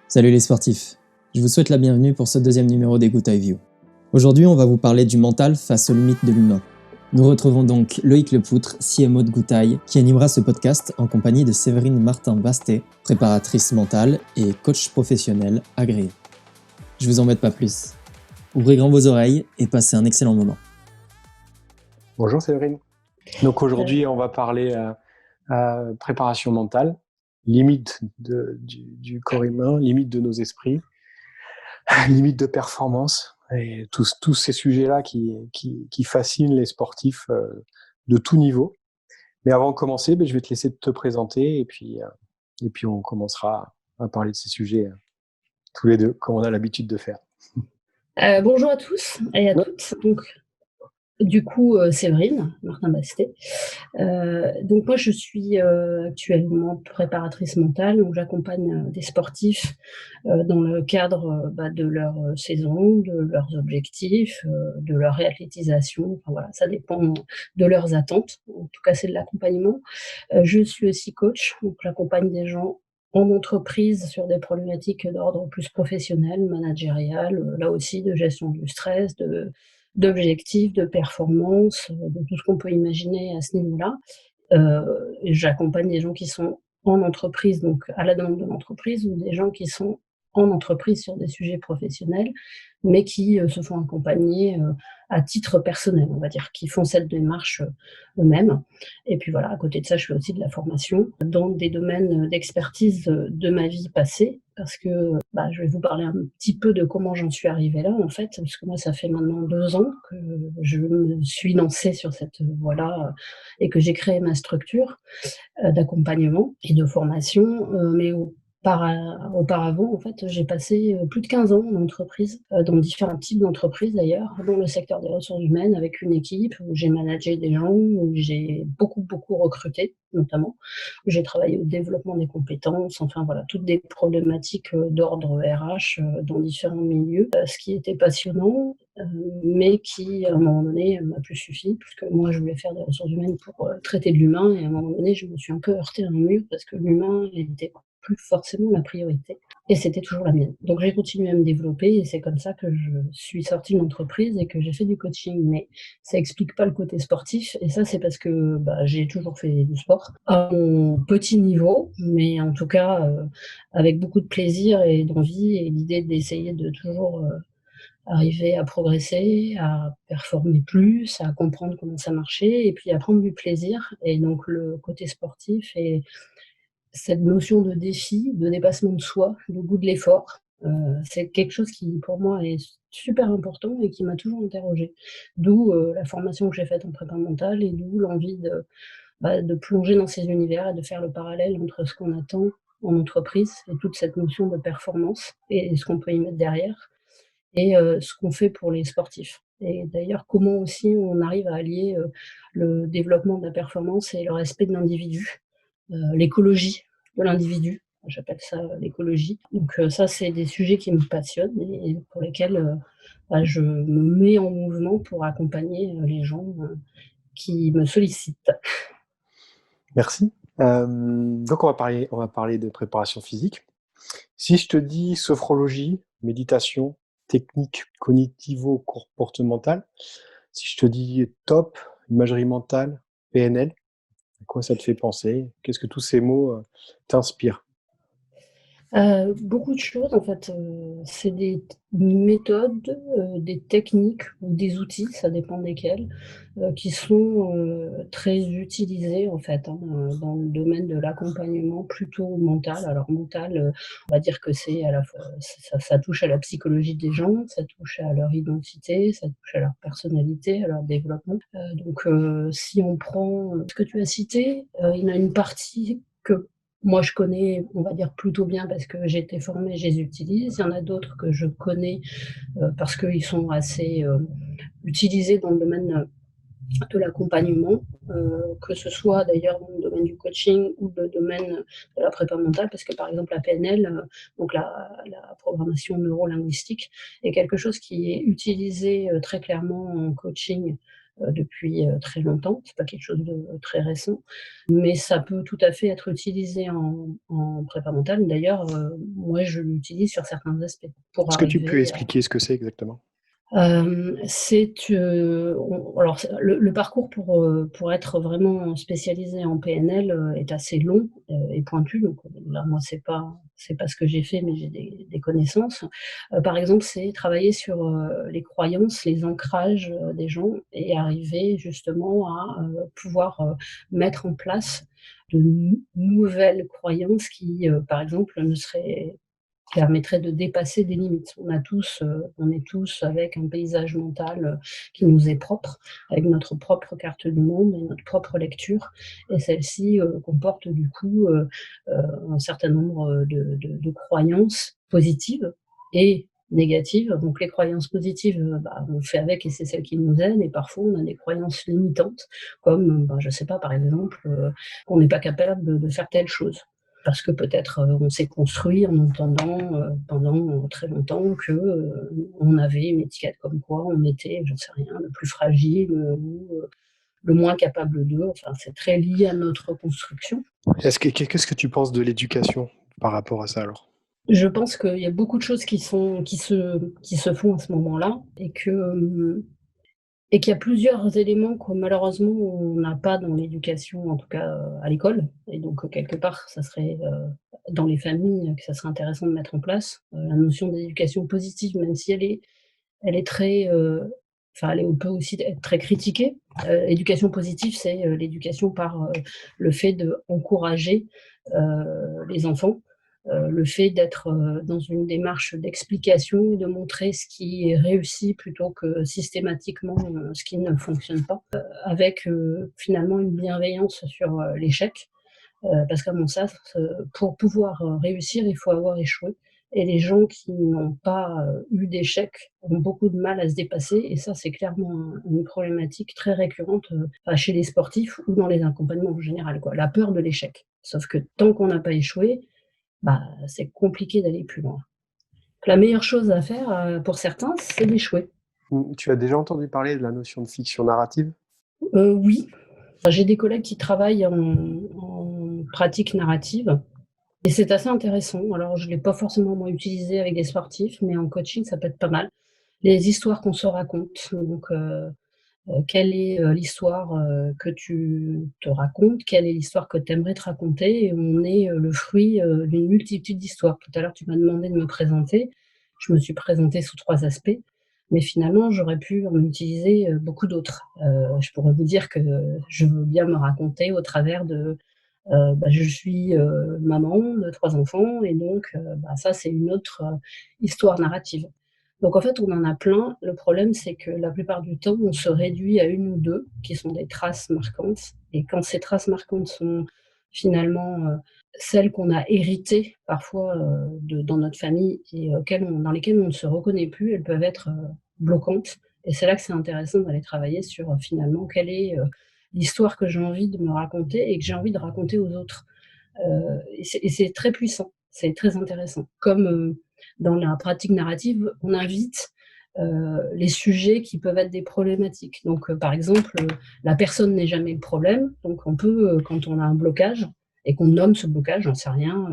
Salut les sportifs, je vous souhaite la bienvenue pour ce deuxième numéro des Good Eye View. Aujourd'hui, on va vous parler du mental face aux limites de l'humain. Nous retrouvons donc Loïc Lepoutre, CMO de Good Eye, qui animera ce podcast en compagnie de Séverine Martin-Bastet, préparatrice mentale et coach professionnel agréé. Je vous embête pas plus. Ouvrez grand vos oreilles et passez un excellent moment. Bonjour Séverine. Donc aujourd'hui, on va parler préparation mentale, limite du corps humain, limite de nos esprits, limite de performance, et tous ces sujets-là qui fascinent les sportifs de tout niveau. Mais avant de commencer, je vais te laisser te présenter et puis on commencera à parler de ces sujets tous les deux, comme on a l'habitude de faire. Bonjour à tous et à toutes. Donc, du coup, Séverine Martin-Bastet. Donc moi, je suis actuellement préparatrice mentale. Donc j'accompagne des sportifs dans le cadre de leur saison, de leurs objectifs, de leur réathlétisation. Enfin voilà, ça dépend de leurs attentes. En tout cas, c'est de l'accompagnement. Je suis aussi coach. Donc j'accompagne des gens en entreprise sur des problématiques d'ordre plus professionnel, managérial, là aussi de gestion du stress, d'objectifs, de performance, de tout ce qu'on peut imaginer à ce niveau-là. J'accompagne des gens qui sont en entreprise, donc à la demande de l'entreprise, ou des gens qui sont en entreprise sur des sujets professionnels, mais qui se font accompagner à titre personnel, on va dire, qui font cette démarche eux-mêmes. Et puis voilà, à côté de ça, je fais aussi de la formation dans des domaines d'expertise de ma vie passée, parce que je vais vous parler un petit peu de comment j'en suis arrivée là, en fait, parce que moi, ça fait maintenant 2 ans que je me suis lancée sur cette voie-là et que j'ai créé ma structure d'accompagnement et de formation, mais auparavant, en fait, j'ai passé plus de 15 ans en entreprise, dans différents types d'entreprises d'ailleurs, dans le secteur des ressources humaines, avec une équipe où j'ai managé des gens, où j'ai beaucoup recruté, notamment, où j'ai travaillé au développement des compétences, enfin voilà, toutes des problématiques d'ordre RH dans différents milieux, ce qui était passionnant, mais qui, à un moment donné, m'a plus suffi, puisque moi, je voulais faire des ressources humaines pour traiter de l'humain, et à un moment donné, je me suis un peu heurtée à un mur, parce que l'humain n'était plus forcément la priorité, et c'était toujours la mienne. Donc j'ai continué à me développer, et c'est comme ça que je suis sortie de l'entreprise et que j'ai fait du coaching, mais ça explique pas le côté sportif, et ça c'est parce que j'ai toujours fait du sport, à mon petit niveau, mais en tout cas avec beaucoup de plaisir et d'envie, et l'idée d'essayer de toujours arriver à progresser, à performer plus, à comprendre comment ça marchait, et puis à prendre du plaisir. Et donc le côté sportif et cette notion de défi, de dépassement de soi, de goût de l'effort, c'est quelque chose qui, pour moi, est super important et qui m'a toujours interrogée. D'où la formation que j'ai faite en prépa mentale, et d'où l'envie de plonger dans ces univers et de faire le parallèle entre ce qu'on attend en entreprise et toute cette notion de performance et ce qu'on peut y mettre derrière, et ce qu'on fait pour les sportifs. Et d'ailleurs, comment aussi on arrive à allier le développement de la performance et le respect de l'individu. L'écologie de l'individu, j'appelle ça l'écologie. Donc ça, c'est des sujets qui me passionnent et pour lesquels je me mets en mouvement pour accompagner les gens qui me sollicitent. Merci. Donc on va parler de préparation physique. Si je te dis sophrologie, méditation, technique cognitivo-comportementale, si je te dis top, imagerie mentale, PNL, à quoi ça te fait penser? Qu'est-ce que tous ces mots t'inspirent? Beaucoup de choses en fait, c'est des méthodes, des techniques ou des outils, ça dépend desquels, qui sont très utilisés en fait, dans le domaine de l'accompagnement plutôt mental. Alors mental, on va dire que c'est à la fois ça touche à la psychologie des gens, ça touche à leur identité, ça touche à leur personnalité, à leur développement. Donc si on prend ce que tu as cité, il y en a une partie que moi, je connais, on va dire, plutôt bien parce que j'ai été formée, je les utilise. Il y en a d'autres que je connais parce qu'ils sont assez utilisés dans le domaine de l'accompagnement, que ce soit d'ailleurs dans le domaine du coaching ou le domaine de la prépa mentale, parce que par exemple la PNL, donc la programmation neuro-linguistique, est quelque chose qui est utilisé très clairement en coaching depuis très longtemps. C'est pas quelque chose de très récent, mais ça peut tout à fait être utilisé en prépa mentale. D'ailleurs, moi je l'utilise sur certains aspects pour Est-ce que tu peux arriver à expliquer ce que c'est exactement? C'est, alors le parcours pour être vraiment spécialisé en PNL, est assez long, et pointu. Donc là, moi, c'est pas ce que j'ai fait, mais j'ai des connaissances. Par exemple, c'est travailler sur, les croyances, les ancrages, des gens et arriver justement à, pouvoir, mettre en place de nouvelles croyances qui, par exemple, ne seraient permettrait de dépasser des limites. On est tous avec un paysage mental, qui nous est propre, avec notre propre carte du monde et notre propre lecture et celle-ci, comporte du coup, un certain nombre, de croyances positives et négatives. Donc les croyances positives, on fait avec et c'est celles qui nous aident et parfois on a des croyances limitantes comme, je sais pas, par exemple, qu'on n'est pas capable de faire telle chose. Parce que peut-être, on s'est construit en entendant, pendant très longtemps que, on avait une étiquette comme quoi on était, j'en sais rien, le plus fragile, ou, le moins capable d'eux. Enfin, c'est très lié à notre construction. Qu'est-ce que tu penses de l'éducation par rapport à ça alors? Je pense qu'il y a beaucoup de choses qui se font à ce moment-là et qu'il y a plusieurs éléments que malheureusement on n'a pas dans l'éducation, en tout cas, à l'école et donc quelque part ça serait, dans les familles, que ça serait intéressant de mettre en place. La notion d'éducation positive, même si elle est très, elle peut aussi être très critiquée. Éducation positive, c'est, l'éducation par, le fait d'encourager, les enfants, le fait d'être, dans une démarche d'explication et de montrer ce qui est réussi plutôt que systématiquement, ce qui ne fonctionne pas, avec, finalement une bienveillance sur, l'échec. Parce qu'à mon sens, pour pouvoir, réussir, il faut avoir échoué et les gens qui n'ont pas, eu d'échec ont beaucoup de mal à se dépasser et ça, c'est clairement une problématique très récurrente, chez les sportifs ou dans les accompagnements en général, quoi. La peur de l'échec. Sauf que tant qu'on n'a pas échoué, c'est compliqué d'aller plus loin. La meilleure chose à faire, pour certains, c'est d'échouer. Tu as déjà entendu parler de la notion de fiction narrative? Oui, j'ai des collègues qui travaillent en pratique narrative. Et c'est assez intéressant. Alors, je ne l'ai pas forcément moi utilisé avec des sportifs, mais en coaching, ça peut être pas mal. Les histoires qu'on se raconte, donc quelle est, l'histoire, que tu te racontes? Quelle est l'histoire que tu aimerais te raconter? Et on est, le fruit, d'une multitude d'histoires. Tout à l'heure, tu m'as demandé de me présenter. Je me suis présentée sous 3 aspects, mais finalement, j'aurais pu en utiliser, beaucoup d'autres. Je pourrais vous dire que je veux bien me raconter au travers de je suis, maman de 3 enfants et donc ça, c'est une autre, histoire narrative. Donc en fait, on en a plein. Le problème, c'est que la plupart du temps, on se réduit à une ou 2 qui sont des traces marquantes et quand ces traces marquantes sont finalement, celles qu'on a héritées parfois, dans notre famille et dans lesquelles on ne se reconnaît plus, elles peuvent être, bloquantes et c'est là que c'est intéressant d'aller travailler sur, finalement, quelle est, l'histoire que j'ai envie de me raconter et que j'ai envie de raconter aux autres. Et c'est très puissant, c'est très intéressant. Comme, dans la pratique narrative, on invite, les sujets qui peuvent être des problématiques. Donc, par exemple, la personne n'est jamais le problème, donc on peut, quand on a un blocage et qu'on nomme ce blocage, j'en sais rien,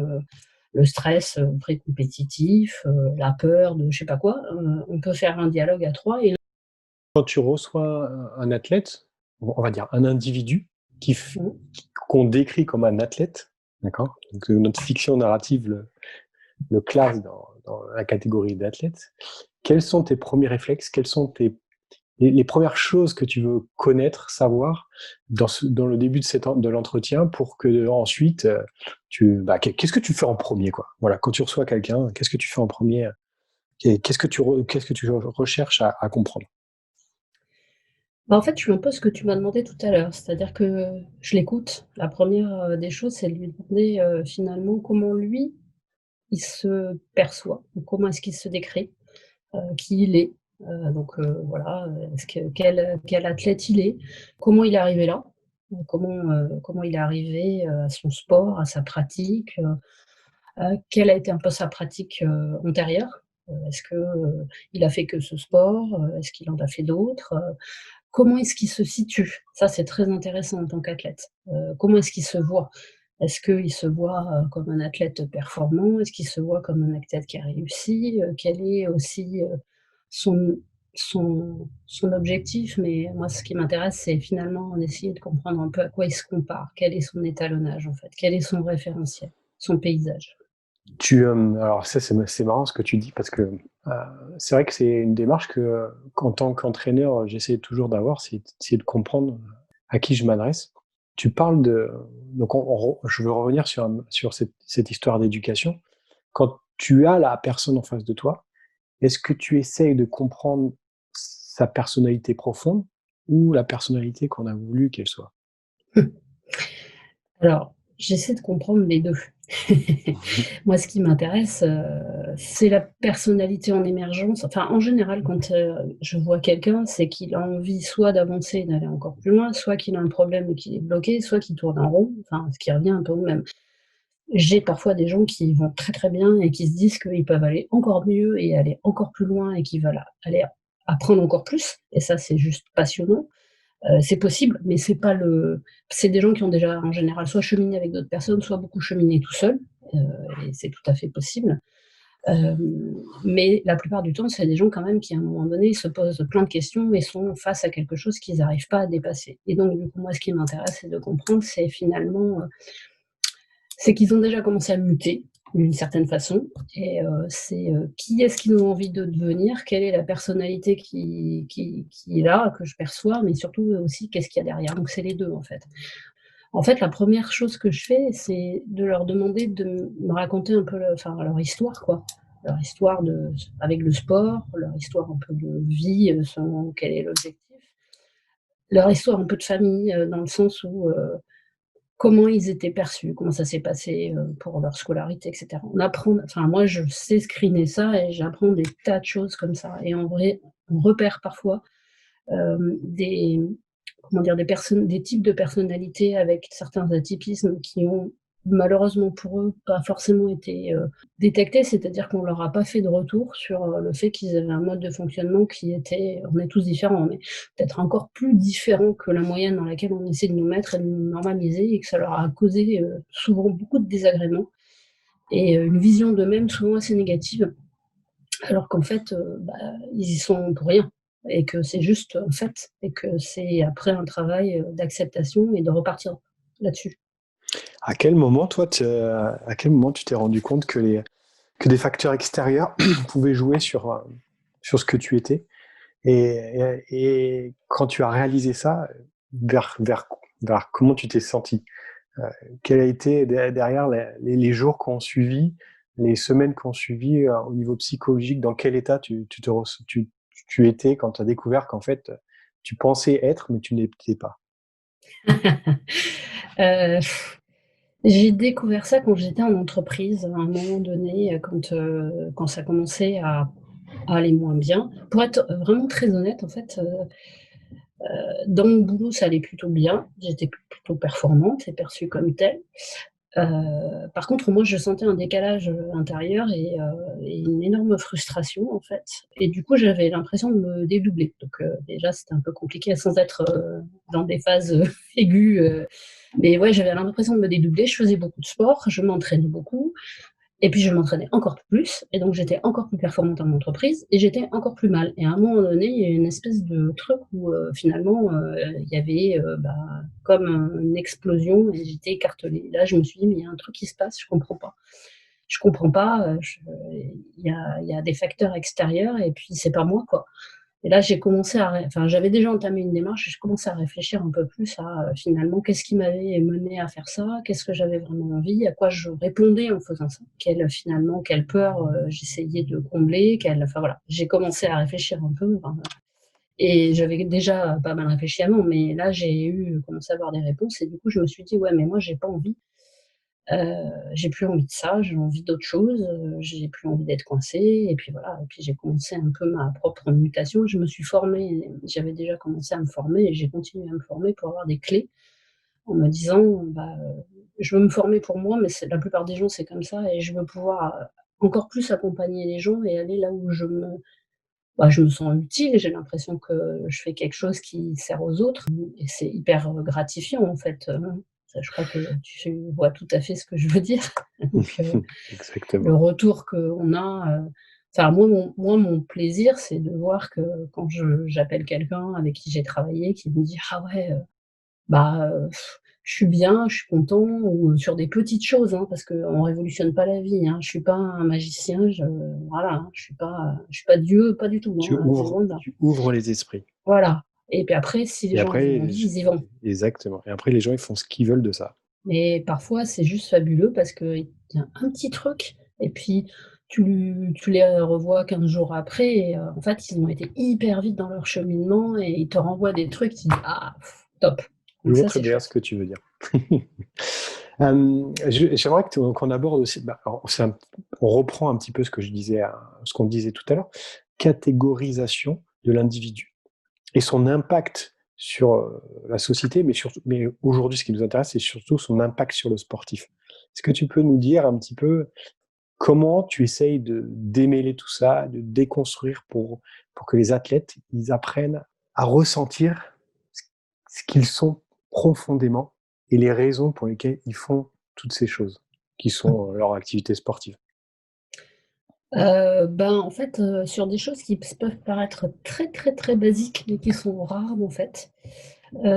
le stress, pré-compétitif, la peur de je sais pas quoi, on peut faire un dialogue à 3 et Quand tu reçois un athlète, on va dire un individu qui f qu'on décrit comme un athlète, d'accord? Donc notre fiction narrative le classe dans la catégorie d'athlète. Quels sont tes premiers réflexes? Quelles sont les premières choses que tu veux connaître, savoir dans le début de l'entretien pour que ensuite qu'est-ce que tu fais en premier, quoi? Voilà, quand tu reçois quelqu'un, qu'est-ce que tu fais en premier? Qu'est-ce que tu recherches à comprendre? En fait, je suis un peu ce que tu m'as demandé tout à l'heure, c'est-à-dire que je l'écoute. La première des choses, c'est de lui demander, finalement comment lui, il se perçoit ou comment est-ce qu'il se décrit, qui il est, Voilà, quel athlète il est, comment il est arrivé là, comment il est arrivé, à son sport, à sa pratique, quelle a été un peu sa pratique, antérieure. Est-ce que, il a fait que ce sport? Est-ce qu'il en a fait d'autres? Comment est-ce qu'il se situe? Ça, c'est très intéressant en tant qu'athlète. Comment est-ce qu'il se voit? Est-ce qu'il se voit, comme un athlète performant? Est-ce qu'il se voit comme un athlète qui a réussi? Quel est aussi, son son objectif? Mais moi, ce qui m'intéresse, c'est finalement d'essayer de comprendre un peu à quoi il se compare. Quel est son étalonnage, en fait? Quel est son référentiel? Son paysage? Alors ça, c'est marrant ce que tu dis parce que c'est vrai que c'est une démarche qu'en tant qu'entraîneur, j'essaie toujours d'avoir, c'est de comprendre à qui je m'adresse. Tu parles de... Donc je veux revenir sur cette histoire d'éducation. Quand tu as la personne en face de toi, est-ce que tu essayes de comprendre sa personnalité profonde ou la personnalité qu'on a voulu qu'elle soit? Alors, j'essaie de comprendre les 2. Moi, ce qui m'intéresse, c'est la personnalité en émergence. Enfin, en général, quand, je vois quelqu'un, c'est qu'il a envie soit d'avancer et d'aller encore plus loin, soit qu'il a un problème et qu'il est bloqué, soit qu'il tourne en rond, enfin, ce qui revient un peu au même. J'ai parfois des gens qui vont très, très bien et qui se disent qu'ils peuvent aller encore mieux et aller encore plus loin et qui veulent aller apprendre encore plus et ça, c'est juste passionnant. C'est possible, mais c'est des gens qui ont déjà, en général, soit cheminé avec d'autres personnes, soit beaucoup cheminé tout seuls, heu et c'est tout à fait possible. Hem, mais la plupart du temps, c'est des gens quand même qui, à un moment donné, se posent plein de questions et sont face à quelque chose qu'ils n'arrivent pas à dépasser et donc du coup, moi, ce qui m'intéresse, c'est de comprendre, c'est finalement, c'est qu'ils ont déjà commencé à muter d'une certaine façon et qui est-ce qu'ils ont envie de devenir? Quelle est la personnalité qui est là, que je perçois, mais surtout, aussi qu'est-ce qu'il y a derrière? Donc c'est les 2 en fait. En fait, la première chose que je fais, c'est de leur demander de me raconter un peu leur histoire quoi. Leur histoire avec le sport, leur histoire un peu de vie, quel est l'objectif. Leur histoire un peu de famille, dans le sens où, comment ils étaient perçus, comment ça s'est passé, pour leur scolarité et cetera. Enfin moi je sais screener ça et j'apprends des tas de choses comme ça et en vrai, on repère parfois, des comment dire? Des types de personnalités avec certains atypismes qui ont malheureusement pour eux pas forcément été, détectés. C'est-à-dire qu'on leur a pas fait de retour sur, le fait qu'ils avaient un mode de fonctionnement qui était on est tous différents, mais peut-être encore plus différent que la moyenne dans laquelle on essaie de nous mettre et de nous normaliser et que ça leur a causé, souvent beaucoup de désagréments et une vision d'eux-mêmes souvent assez négative. Alors qu'en fait, ils y sont pour rien et que c'est juste un fait et que c'est après un travail, d'acceptation et de repartir là-dessus. À quel moment tu t'es rendu compte que des facteurs extérieurs pouvaient jouer sur ce que tu étais? Et quand tu as réalisé ça, vers, vers, vers comment tu t'es senti? Quel a été derrière les jours qui ont suivi, les semaines qui ont suivi au niveau psychologique? Dans quel état tu étais quand tu as découvert qu'en fait, tu pensais être, mais tu n'étais pas? Heu, j'ai découvert ça quand j'étais en entreprise, à un moment donné, quand ça commençait à aller moins bien. Pour être vraiment très honnête, en fait, dans mon boulot, ça allait plutôt bien. J'étais plutôt performante et perçue comme telle. Par contre, moi, je sentais un décalage, intérieur et une énorme frustration, en fait et du coup, j'avais l'impression de me dédoubler. Donc déjà, c'était un peu compliqué sans être, dans des phases, aiguës, mais ouais, j'avais l'impression de me dédoubler. Je faisais beaucoup de sport, je m'entraînais beaucoup et puis je m'entraînais encore plus et donc j'étais encore plus performante en entreprise et j'étais encore plus mal et à un moment donné, il y a eu une espèce de truc où, finalement, il y avait, comme une explosion et j'étais écartelée. Là, je me suis dit: «Mais il y a un truc qui se passe, je comprends pas. Je comprends pas, il y a des facteurs extérieurs et puis c'est pas moi, quoi». Et là, j'ai commencé à ré enfin, j'avais déjà entamé une démarche et je commençais à réfléchir un peu plus à, finalement, qu'est-ce qui m'avait menée à faire ça? Qu'est-ce que j'avais vraiment envie? À quoi je répondais en faisant ça? Quelle peur, j'essayais de combler? Enfin, voilà. J'ai commencé à réfléchir un peu, enfin, et j'avais déjà pas mal réfléchi avant, mais là, j'ai commencé à avoir des réponses et du coup, je me suis dit: «Ouais, mais moi, j'ai pas envie J'ai plus envie de ça, j'ai envie d'autre chose, j'ai plus envie d'être coincée et puis voilà et puis j'ai commencé un peu ma propre mutation. Je me suis formée, j'avais déjà commencé à me former et j'ai continué à me former pour avoir des clés en me disant: «Bah, je veux me former pour moi, mais c'est la plupart des gens, c'est comme ça et je veux pouvoir, encore plus accompagner les gens et aller là où je me sens utile, j'ai l'impression que je fais quelque chose qui sert aux autres et c'est hyper, gratifiant en fait, ça je crois que tu vois tout à fait ce que je veux dire. Donc le Exactement. retour qu'on a, enfin moi mon plaisir, c'est de voir que quand j'appelle quelqu'un avec qui j'ai travaillé, qui me dit: «Ah ouais, bah, je suis bien, je suis content» ou sur des petites choses, hein, parce qu'on révolutionne pas la vie, hein. Je suis pas un magicien, voilà, hein, je suis pas Dieu, pas du tout, Tu hein, c'est ouvres loin de là. tu ouvres les esprits Voilà et puis après si les et gens ils ont après envie, j ils y vont. exactement et après les gens, ils font ce qu'ils veulent de ça. Mais parfois c'est juste fabuleux parce qu'il y a un petit truc et puis tu les revois 15 jours après et en fait, ils ont été hyper vite dans leur cheminement et ils te renvoient des trucs, tu dis: «Ah top!» Je donc vois ça, très c'est bien ce chouette. que tu veux dire. J'aimerais qu'on aborde aussi, alors on reprend un petit peu ce qu'on disait tout à l'heure, catégorisation de l'individu et son impact sur, la société, mais aujourd'hui, ce qui nous intéresse, c'est surtout son impact sur le sportif. Est-ce que tu peux nous dire un petit peu comment tu essayes de démêler tout ça, de déconstruire pour que les athlètes, ils apprennent à ressentir ce ce qu'ils sont profondément et les raisons pour lesquelles ils font toutes ces choses qui sont, leur activité sportive? Ben, en fait, sur des choses qui peuvent paraître très, très, très basiques, mais qui sont rares, en fait,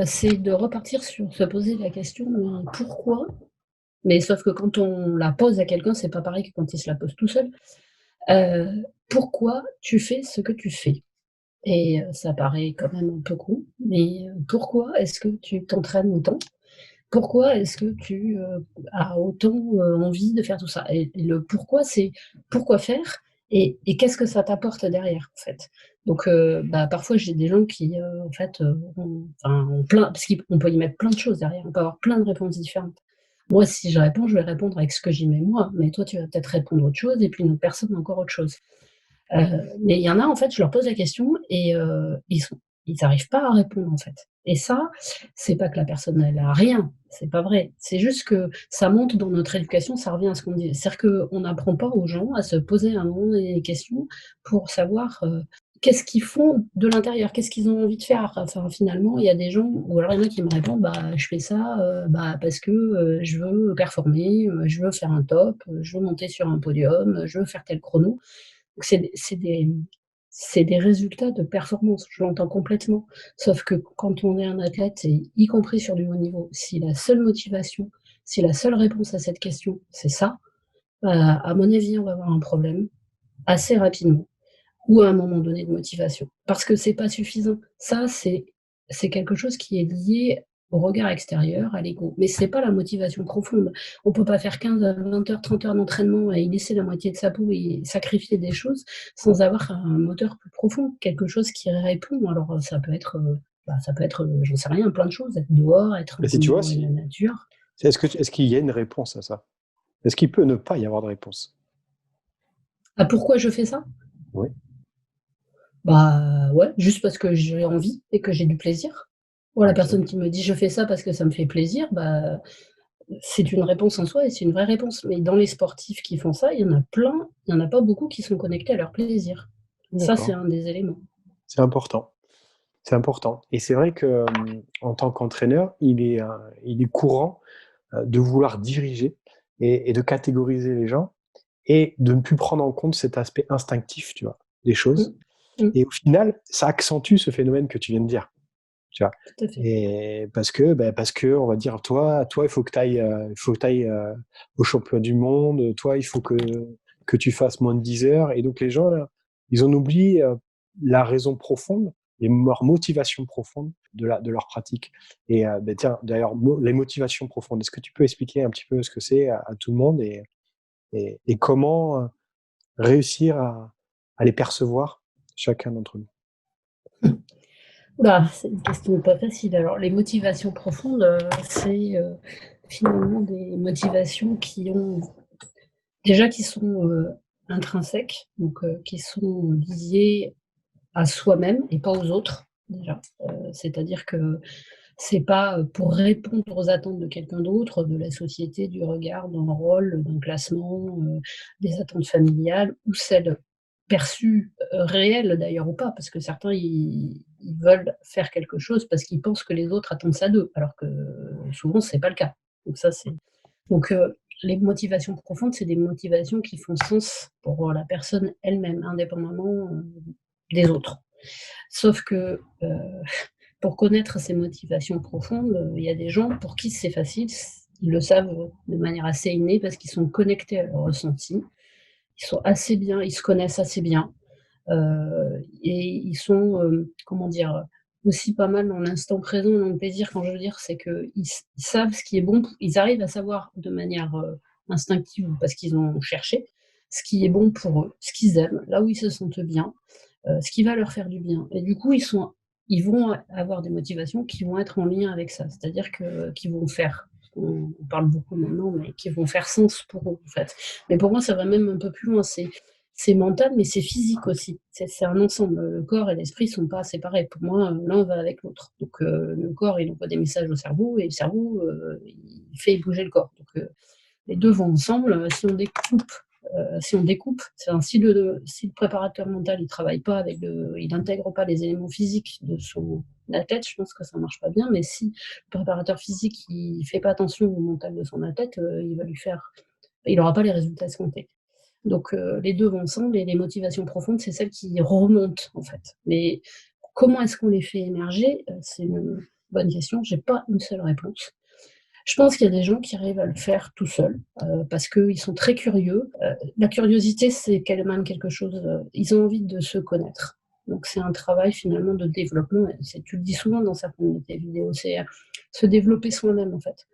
c'est de repartir sur se poser la question, «Pourquoi?» mais sauf que quand on la pose à quelqu'un, c'est pas pareil que quand il se la pose tout seul. «Pourquoi tu fais ce que tu fais?» et ça paraît quand même un peu con, mais pourquoi est-ce que tu t'entraînes autant? Pourquoi est-ce que tu, as autant, envie de faire tout ça? Et le pourquoi, c'est pourquoi faire et qu'est-ce que ça t'apporte derrière, en fait? Donc bah, parfois j'ai des gens qui, en fait, ont plein parce qu'on peut y mettre plein de choses derrière, on peut avoir plein de réponses différentes. Moi, si je réponds, je vais répondre avec ce que j'y mets moi, mais toi, tu vas peut-être répondre autre chose et puis une autre personne encore autre chose. Mais il y en a, en fait, je leur pose la question et ils arrivent pas à répondre, en fait. Et ça, c'est pas que la personne elle a rien, c'est pas vrai. C'est juste que ça monte dans notre éducation, ça revient à ce qu'on dit. C'est-à-dire qu'on n'apprend pas aux gens à se poser un moment des questions pour savoir, qu'est-ce qu'ils font de l'intérieur? Qu'est-ce qu'ils ont envie de faire? Enfin, finalement, il y a des gens ou alors il y en a qui me répondent: «Bah, je fais ça, bah, parce que, je veux performer, je veux faire un top, je veux monter sur un podium, je veux faire tel chrono». Donc c'est des résultats de performance, je l'entends complètement. Sauf que quand on est un athlète et y compris sur du haut niveau, si la seule motivation, si la seule réponse à cette question, c'est ça, bah, à mon avis, on va avoir un problème assez rapidement ou à un moment donné de motivation. Parce que c'est pas suffisant. Ça, c'est quelque chose qui est lié au regard extérieur, à l'ego. Mais c'est pas la motivation profonde. On peut pas faire 15 à 20 heures, 30 heures d'entraînement et y laisser la moitié de sa peau et sacrifier des choses sans avoir un moteur plus profond, quelque chose qui répond. Alors, ça peut être, j'en sais rien, plein de choses, être dehors, être Et si tu vois, dans la nature. est-ce qu'il y a une réponse à ça? Est-ce qu'il peut ne pas y avoir de réponse? Ah, pourquoi je fais ça? Oui, Bah, ouais, juste parce que j'ai envie et que j'ai du plaisir. Moi, la personne exact. qui me dit: «Je fais ça parce que ça me fait plaisir», bah, c'est une réponse en soi et c'est une vraie réponse. Mais dans les sportifs qui font ça, il y en a plein, il y en a pas beaucoup qui sont connectés à leur plaisir. Ça, c'est D'accord, un des éléments. c'est important. C'est important et c'est vrai que, en tant qu'entraîneur, il est courant, de vouloir diriger et de catégoriser les gens et de ne plus prendre en compte cet aspect instinctif, tu vois, des Mmh. choses Mmh. et au final, ça accentue ce phénomène que tu viens de dire, tu vois? Tout à fait. Et parce que on va dire: «Toi, il faut que tu ailles, au championnat du monde, toi, il faut que tu fasses moins de 10 heures» et donc les gens, là, ils en oublient, la raison profonde et leur motivation profonde de leur pratique et tiens, d'ailleurs, les motivations profondes, est-ce que tu peux expliquer un petit peu ce que c'est à tout le monde et comment, réussir à les percevoir, chacun d'entre nous? Ouh c'est une question pas facile. Alors les motivations profondes, c'est, finalement des motivations qui sont intrinsèques, donc qui sont liées à soi-même et pas aux autres déjà. C'est-à-dire que c'est pas pour répondre aux attentes de quelqu'un d'autre, de la société, du regard, d'un rôle, d'un classement, des attentes familiales ou celles perçues, réelles d'ailleurs ou pas, parce que certains ils veulent faire quelque chose parce qu'ils pensent que les autres attendent ça d'eux, alors que souvent c'est pas le cas. Donc ça c'est donc les motivations profondes, c'est des motivations qui font sens pour la personne elle-même, indépendamment, des autres. Sauf que, pour connaître ces motivations profondes, il y a des gens pour qui c'est facile, ils le savent de manière assez innée parce qu'ils sont connectés à leurs ressentis. Ils sont assez bien, ils se connaissent assez bien, et ils sont, comment dire? Aussi pas mal dans l'instant présent, dans le plaisir. Quand je veux dire, c'est qu'ils savent ce qui est bon p ils arrivent à savoir de manière, instinctive ou parce qu'ils ont cherché, ce qui est bon pour eux, ce qu'ils aiment, là où ils se sentent bien, ce qui va leur faire du bien et du coup, ils vont avoir des motivations qui vont être en lien avec ça. C'est-à-dire qu'ils vont faire on parle beaucoup maintenant, mais qui vont faire sens pour eux, en fait. Mais pour moi, ça va même un peu plus loin. C'est mental, mais c'est physique aussi. C'est un ensemble. Le corps et l'esprit sont pas séparés. Pour moi, l'un va avec l'autre. Donc, le corps, il envoie des messages au cerveau et le cerveau, il fait bouger le corps. Donc, les 2 vont ensemble. Si on découpe, enfin, si le préparateur mental, il travaille pas il n'intègre pas les éléments physiques de son athlète, je pense que ça marche pas bien. Mais si le préparateur physique, il fait pas attention au mental de son athlète, il aura pas les résultats escomptés. Donc les 2 vont ensemble et les motivations profondes, c'est celles qui remontent, en fait. Mais comment est-ce qu'on les fait émerger? C'est une bonne question. J'ai pas une seule réponse. Je pense qu'il y a des gens qui arrivent à le faire tout seuls, parce qu'ils sont très curieux. La curiosité, c'est qu'elle émane quelque chose, ils ont envie de se connaître. Donc c'est un travail finalement de développement et tu le dis souvent dans certaines de tes vidéos, c'est, se développer soi-même, en fait.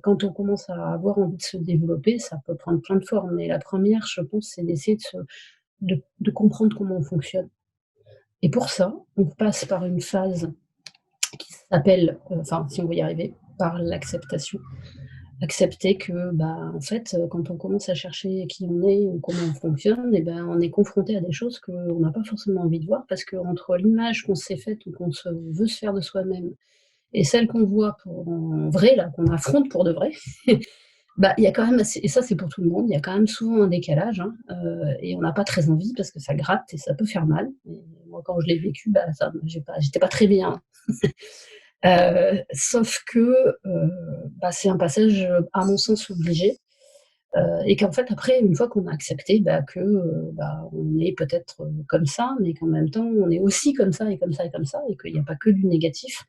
Quand on commence à avoir envie de se développer, ça peut prendre plein de formes, mais la première, je pense, c'est d'essayer de comprendre comment on fonctionne et pour ça, on passe par une phase qui s'appelle, enfin, si on veut y arriver, par l'acceptation. Accepter que, en fait, quand on commence à chercher qui on est ou comment on fonctionne et ben, on est confronté à des choses qu'on n'a pas forcément envie de voir parce qu'entre l'image qu'on s'est faite ou qu'on se veut se faire de soi-même et celle qu'on voit pour en vrai, là, qu'on affronte pour de vrai, il y a quand même assez et ça, c'est pour tout le monde, il y a quand même souvent un décalage, hein, et on n'a pas très envie parce que ça gratte et ça peut faire mal et moi, quand je l'ai vécu, j'étais pas très bien. Sauf que, c'est un passage, à mon sens obligé, et qu'en fait après une fois qu'on a accepté, on est peut-être, comme ça, mais qu'en même temps on est aussi comme ça et comme ça et comme ça et qu'il n'y a pas que du négatif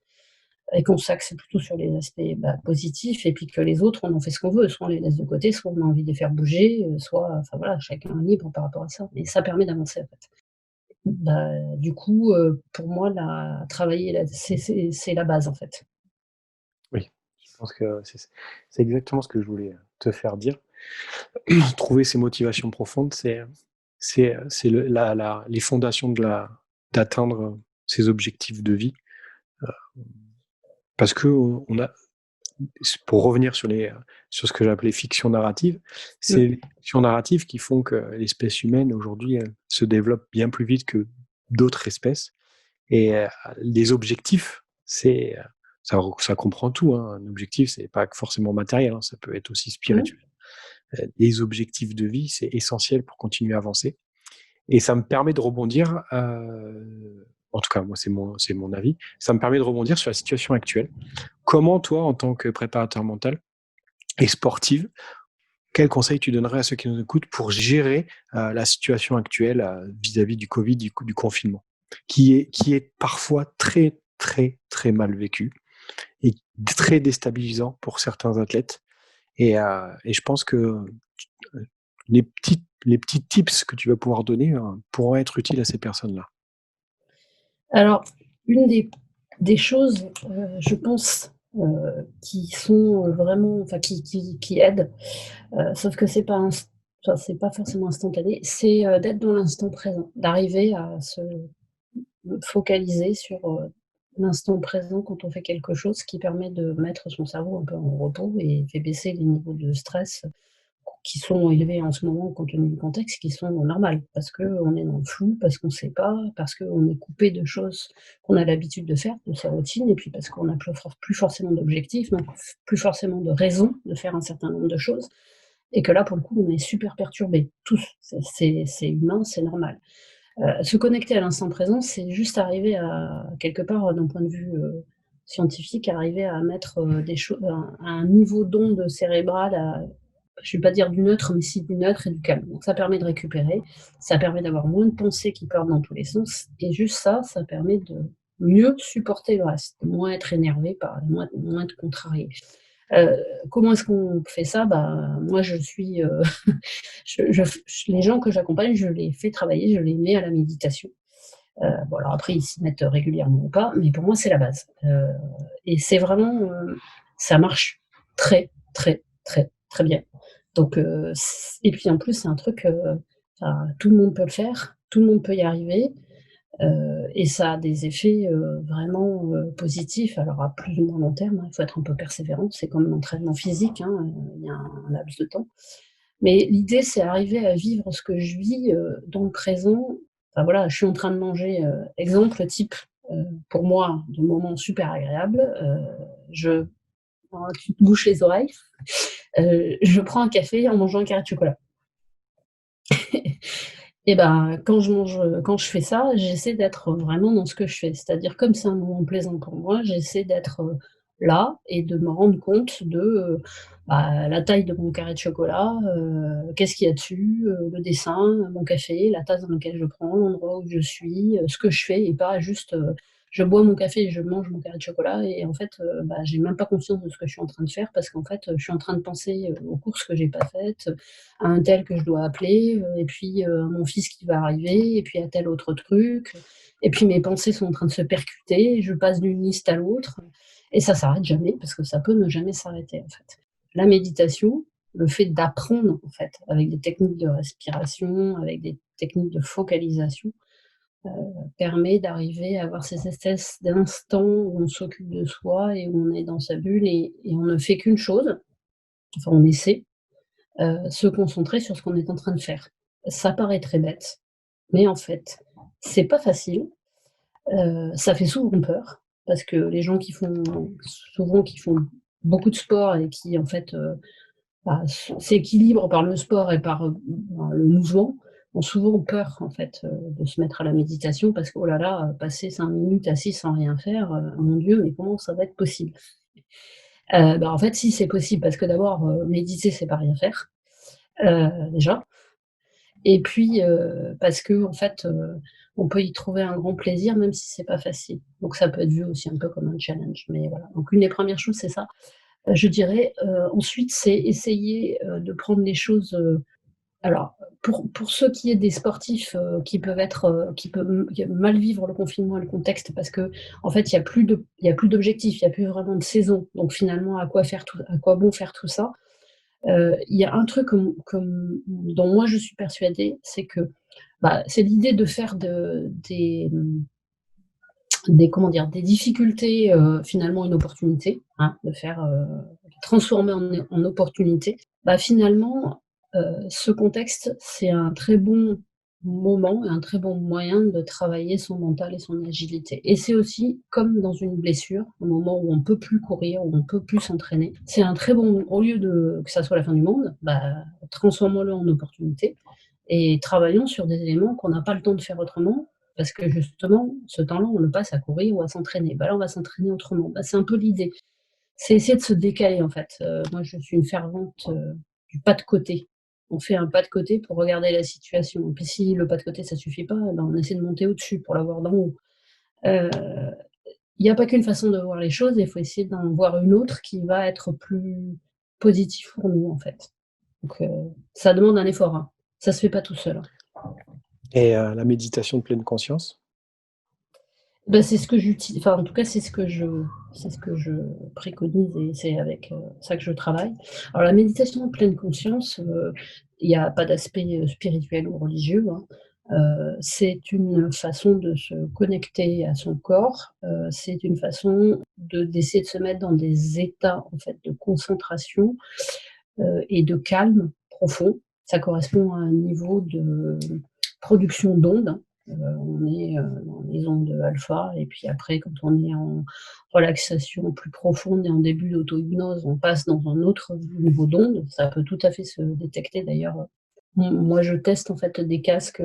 et qu'on s'axe plutôt sur les aspects, positifs et puis que les autres on en fait ce qu'on veut. Soit on les laisse de côté, soit on a envie de les faire bouger, soit enfin voilà, chacun est libre par rapport à ça et ça permet d'avancer en fait. Du coup, pour moi travailler là c'est la base en fait. Oui, je pense que c'est exactement ce que je voulais te faire dire. Trouver ses motivations profondes, c'est les fondations d'atteindre ses objectifs de vie. Parce que on a, pour revenir sur ce que j'appelais fiction narrative, c'est les fictions narratives qui font que l'espèce humaine aujourd'hui se développe bien plus vite que d'autres espèces. Et les objectifs, ça comprend tout, hein. Un objectif, c'est pas forcément matériel, hein, ça peut être aussi Mmh. spirituel. Les objectifs de vie, c'est essentiel pour continuer à avancer. Et ça me permet de rebondir, en tout cas moi c'est mon avis, ça me permet de rebondir sur la situation actuelle. Comment toi, en tant que préparateur mental et sportive, quels conseils tu donnerais à ceux qui nous écoutent pour gérer la situation actuelle vis-à-vis du Covid, du confinement, qui est parfois très, très, très mal vécu et très déstabilisant pour certains athlètes. Et je pense que les petits tips que tu vas pouvoir donner pourront être utiles à ces personnes-là. Alors, une des choses, je pense, qui sont, vraiment enfin qui aident, sauf que c'est pas forcément instantané, c'est, d'être dans l'instant présent, d'arriver à se focaliser sur, l'instant présent quand on fait quelque chose qui permet de mettre son cerveau un peu en repos et fait baisser les niveaux de stress qui sont élevés en ce moment compte tenu du contexte, qui sont normales. Parce qu'on est dans le flou, parce qu'on ne sait pas, parce qu'on est coupé de choses qu'on a l'habitude de faire, de ses routines, et puis parce qu'on n'a plus forcément d'objectifs, donc plus forcément de raisons de faire un certain nombre de choses. Et que là, pour le coup, on est super perturbés, tous. C'est humain, c'est normal. Se connecter à l'instant présent, c'est juste arriver à, quelque part, d'un point de vue scientifique, arriver à mettre des choses à un niveau d'onde cérébrale, je ne vais pas dire du neutre, mais si du neutre et du calme. Donc ça permet de récupérer, ça permet d'avoir moins de pensées qui partent dans tous les sens, et juste ça, ça permet de mieux supporter le reste, de moins être énervé, moins être contrarié. Comment est-ce qu'on fait ça? Bah, moi, je suis, les gens que j'accompagne, je les fais travailler, je les mets à la méditation. Bon, alors après, ils s'y mettent régulièrement ou pas, mais pour moi, c'est la base. Et c'est vraiment, ça marche très, très, très, très bien. Donc, et puis en plus, c'est un truc, enfin, tout le monde peut le faire, tout le monde peut y arriver. Et ça a des effets vraiment positifs, alors à plus ou moins long terme, hein, il faut être un peu persévérant, c'est comme l'entraînement physique, hein, il y a un laps de temps. Mais l'idée, c'est arriver à vivre ce que je vis dans le présent. Enfin voilà, je suis en train de manger, exemple type, pour moi, de moments super agréables. Je Tu te bouches les oreilles, je prends un café en mangeant un carré de chocolat. Et ben, quand je fais ça, j'essaie d'être vraiment dans ce que je fais. C'est-à-dire comme c'est un moment plaisant pour moi, j'essaie d'être, là et de me rendre compte de, bah, la taille de mon carré de chocolat, qu'est-ce qu'il y a dessus, le dessin, mon café, la tasse dans laquelle je prends, l'endroit où je suis, ce que je fais et pas juste, je bois mon café et je mange mon carré de chocolat et en fait, bah, j'ai même pas conscience de ce que je suis en train de faire parce qu'en fait, je suis en train de penser, aux courses que j'ai pas faites, à un tel que je dois appeler, et puis mon fils qui va arriver, et puis à tel autre truc. Et puis mes pensées sont en train de se percuter, je passe d'une liste à l'autre, et ça s'arrête jamais, parce que ça peut ne jamais s'arrêter en fait. La méditation, le fait d'apprendre en fait, avec des techniques de respiration, avec des techniques de focalisation, heu, permet d'arriver à avoir ces espèces d'instants où on s'occupe de soi et où on est dans sa bulle et on ne fait qu'une chose, enfin on essaie, se concentrer sur ce qu'on est en train de faire. Ça paraît très bête, mais en fait, c'est pas facile, ça fait souvent peur parce que les gens qui font beaucoup de sport et qui en fait, bah, s'équilibrent par le sport et par, ben, le mouvement, ont souvent peur en fait, de se mettre à la méditation parce que: «Oh là là, passer 5 minutes assis sans rien faire, mon Dieu, mais comment ça va être possible?» Bah, en fait si, c'est possible parce que d'abord, méditer, c'est pas rien faire, déjà. Et puis, parce qu'en fait, on peut y trouver un grand plaisir même si c'est pas facile. Donc ça peut être vu aussi un peu comme un challenge, mais voilà. Donc une des premières choses, c'est ça. Je dirais, ensuite, c'est essayer, de prendre les choses, alors pour ceux qui est des sportifs, qui peuvent être, qui mal vivre le confinement et le contexte parce qu'en fait, il y a plus d'objectifs, il y a plus vraiment de saison. Donc finalement, à quoi bon faire tout ça? Il y a un truc dont moi je suis persuadée, c'est que, bah, c'est l'idée de faire des comment dire? Des difficultés, finalement une opportunité, hein, de faire, transformer en opportunité. Bah, finalement, ce contexte, c'est un très bon moment et un très bon moyen de travailler son mental et son agilité et c'est aussi comme dans une blessure, au moment où on peut plus courir, où on peut plus s'entraîner, c'est un très bon au lieu de que ça soit la fin du monde, bah, transformons-le en opportunité et travaillons sur des éléments qu'on n'a pas le temps de faire autrement parce que justement, ce temps-là, on le passe à courir ou à s'entraîner. Bah, là, on va s'entraîner autrement. Bah, c'est un peu l'idée. C'est essayer de se décaler, en fait. Moi, je suis une fervente, du pas de côté. On fait un pas de côté pour regarder la situation et puis si le pas de côté, ça suffit pas, eh ben, on essaie de monter au-dessus pour l'avoir d'en haut. Heu, il y a pas qu'une façon de voir les choses, il faut essayer d'en voir une autre qui va être plus positive pour nous, en fait. Donc ça demande un effort, hein. Ça se fait pas tout seul, hein. Et la méditation de pleine conscience? Bah, c'est ce que enfin, en tout cas, c'est ce que je préconise et c'est avec, ça que je travaille. Alors la méditation de pleine conscience, il y a pas d'aspect, spirituel ou religieux, hein. C'est une façon de se connecter à son corps, c'est une façon d'essayer de se mettre dans des états, en fait, de concentration, et de calme profond. Ça correspond à un niveau de production d'ondes. On est, dans les ondes alpha et puis après quand on est en relaxation plus profonde et en début d'auto-hypnose, on passe dans un autre niveau d'onde. Ça peut tout à fait se détecter d'ailleurs. Moi, je teste en fait des casques,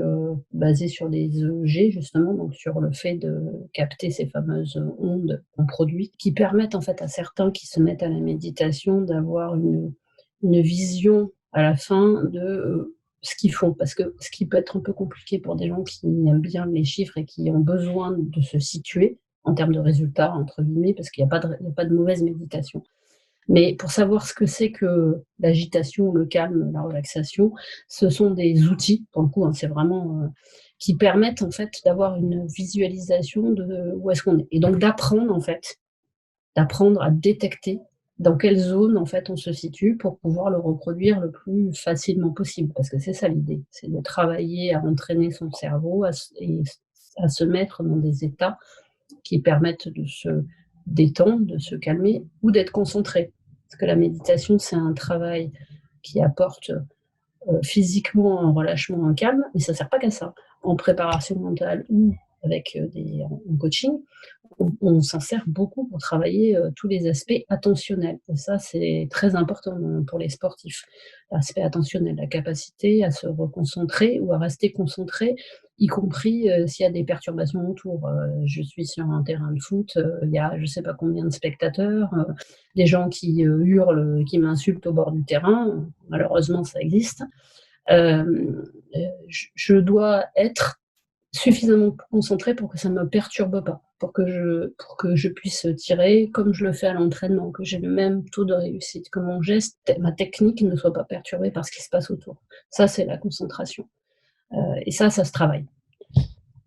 basés sur des EEG justement, donc sur le fait de capter ces fameuses ondes qu'on produit, qui permettent en fait à certains qui se mettent à la méditation d'avoir une vision à la fin de, ce qu'ils font. Parce que ce qui peut être un peu compliqué pour des gens qui aiment bien les chiffres et qui ont besoin de se situer en termes de «résultats» entre guillemets, parce qu'il y a pas de mauvaise méditation. Mais pour savoir ce que c'est que l'agitation, le calme, la relaxation, ce sont des outils, pour le coup, hein, c'est vraiment, qui permettent en fait d'avoir une visualisation de où est-ce qu'on est et donc d'apprendre en fait, d'apprendre à détecter dans quelle zone en fait on se situe pour pouvoir le reproduire le plus facilement possible. Parce que c'est ça l'idée, c'est de travailler à entraîner son cerveau à se mettre dans des états qui permettent de se détendre, de se calmer ou d'être concentré. Parce que la méditation, c'est un travail qui apporte physiquement un relâchement, un calme, mais ça ne sert pas qu'à ça. En préparation mentale ou avec en coaching, on s'en sert beaucoup pour travailler tous les aspects attentionnels. Et ça, c'est très important pour les sportifs. L'aspect attentionnel, la capacité à se reconcentrer ou à rester concentré, y compris s'il y a des perturbations autour. Je suis sur un terrain de foot, il y a je ne sais pas combien de spectateurs, des gens qui hurlent, qui m'insultent au bord du terrain. Malheureusement, ça existe. Je dois être suffisamment concentrée pour que ça ne me perturbe pas, pour que je puisse tirer comme je le fais à l'entraînement, que j'ai le même taux de réussite, que mon geste, ma technique ne soit pas perturbée par ce qui se passe autour. Ça, c'est la concentration. Et ça se travaille.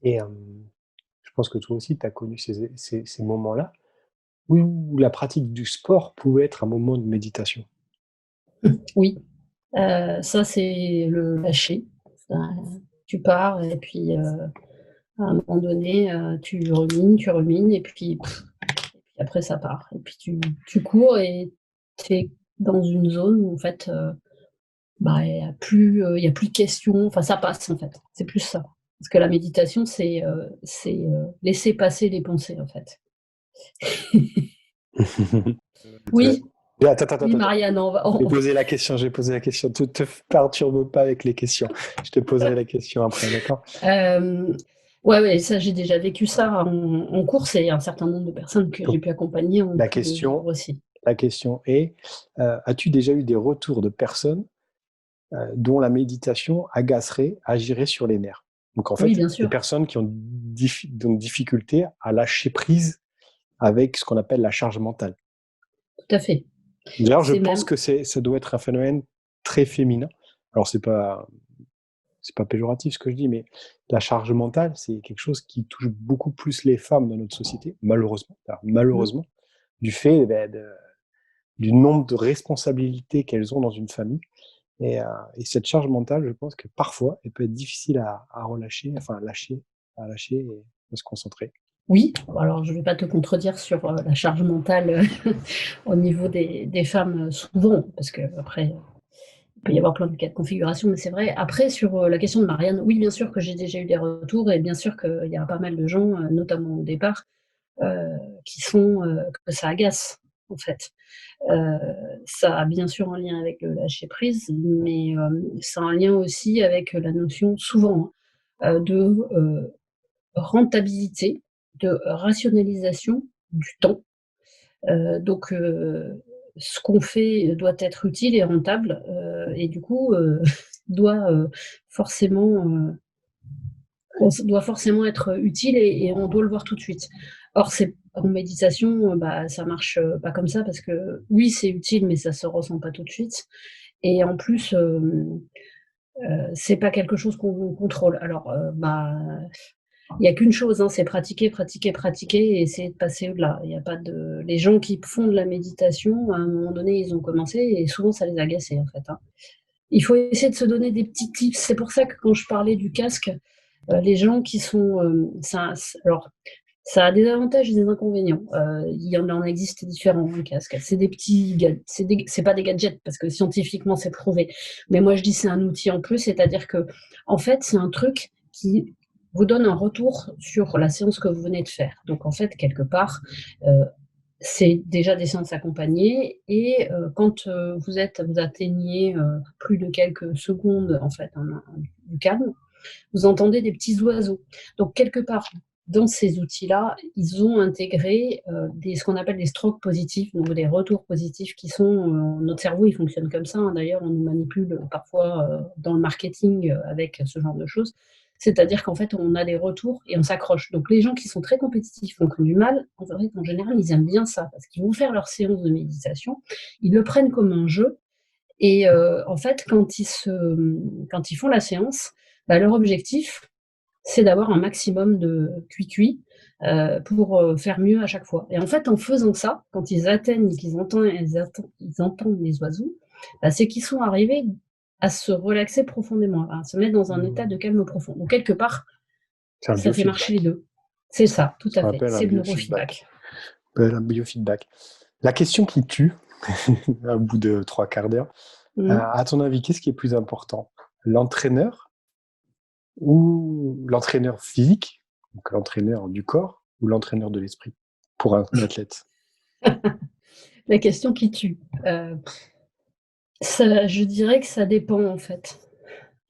Et je pense que toi aussi, tu as connu ces moments-là où la pratique du sport pouvait être un moment de méditation. Oui, ça, c'est le lâcher. Ça, tu pars et puis, à un moment donné, tu rumines et puis après ça part. Et puis tu cours et tu es dans une zone où en fait, bah, il y a plus de questions, enfin ça passe en fait, c'est plus ça. Parce que la méditation c'est laisser passer les pensées en fait. Oui, Attends. oui Marianne, J'ai posé la question. Ne te perturbe pas avec les questions. Je te poserai la question après, d'accord? ouais, ça j'ai déjà vécu ça en course et un certain nombre de personnes que j'ai pu accompagner ont La pu le vivre aussi. question est, as-tu déjà eu des retours de personnes dont la méditation agirait sur les nerfs? Donc en Oui, fait, bien des sûr, personnes qui ont donc difficulté à lâcher prise avec ce qu'on appelle la charge mentale. tout à fait. D'ailleurs, je C'est pense même que ça doit être un phénomène très féminin. Alors c'est pas péjoratif ce que je dis, mais la charge mentale, c'est quelque chose qui touche beaucoup plus les femmes dans notre société, malheureusement. Alors, mmh. malheureusement, du fait du nombre de responsabilités qu'elles ont dans une famille. Et cette charge mentale, je pense que parfois, elle peut être difficile à relâcher, enfin à lâcher et à se concentrer. Oui, alors je ne vais pas te contredire sur, la charge mentale, au niveau des femmes, souvent, parce qu'après, il peut y avoir plein de cas de configuration, mais c'est vrai. Après sur, la question de Marianne, oui, bien sûr que j'ai déjà eu des retours et bien sûr qu'il y a pas mal de gens, notamment au départ, heu, qui sont, que ça agace, en fait. Heu, Ça a bien sûr un lien avec le lâcher prise, mais, ça a un lien aussi avec la notion souvent, de, rentabilité, de rationalisation du temps. Donc, ce qu'on fait doit être utile et rentable, et du coup, doit, forcément, doit forcément être utile et on doit le voir tout de suite. Or c'est en méditation, bah, ça marche, pas comme ça parce que oui, c'est utile, mais ça se ressent pas tout de suite et en plus, c'est pas quelque chose qu'on contrôle. Alors, bah, il y a qu'une chose, hein, c'est pratiquer, pratiquer, pratiquer et essayer de passer au-delà. Il y a pas de les gens qui font de la méditation, à un moment donné, ils ont commencé et souvent ça les a agacés, en fait, hein. Il faut essayer de se donner des petits tips. C'est pour ça que quand je parlais du casque, Les gens qui sont, alors ça a des avantages et des inconvénients. Il y en existe différents, hein, casques. C'est des petits c'est pas des gadgets parce que scientifiquement c'est prouvé. Mais moi je dis c'est un outil en plus, c'est-à-dire que en fait, c'est un truc qui vous donne un retour sur la séance que vous venez de faire. Donc en fait, quelque part, heu, c'est déjà des séances accompagnées et quand, vous atteignez, plus de quelques secondes en fait, du calme, vous entendez des petits oiseaux. Donc quelque part, dans ces outils-là, ils ont intégré, ce qu'on appelle des strokes positifs, donc des retours positifs qui sont, notre cerveau, il fonctionne comme ça, hein, d'ailleurs, on nous manipule, parfois, dans le marketing, avec ce genre de choses. C'est-à-dire qu'en fait, on a des retours et on s'accroche. Donc les gens qui sont très compétitifs, qui ont du mal, en fait, en général, ils aiment bien ça parce qu'ils vont faire leur séance de méditation, ils le prennent comme un jeu et en fait, quand ils font la séance, bah, leur objectif, c'est d'avoir un maximum de cuit-cuit, pour, faire mieux à chaque fois et en fait, en faisant ça, quand ils atteignent et qu'ils entendent les oiseaux, bah, c'est qu'ils sont arrivés à se relaxer profondément, à se mettre dans un état de calme profond. Donc quelque part, C'est un ça fait marcher les biofeedback. 2. C'est ça, tout Ce à qu'on fait, appelle un c'est le biofeedback. neurofeedback. La question qui tue, au bout de 3/4 d'heure, Mmh. à ton avis, qu'est-ce qui est plus important? L'entraîneur ou l'entraîneur physique, donc l'entraîneur du corps, ou l'entraîneur de l'esprit pour un athlète? La question qui tue, heu, ça je dirais que ça dépend, en fait.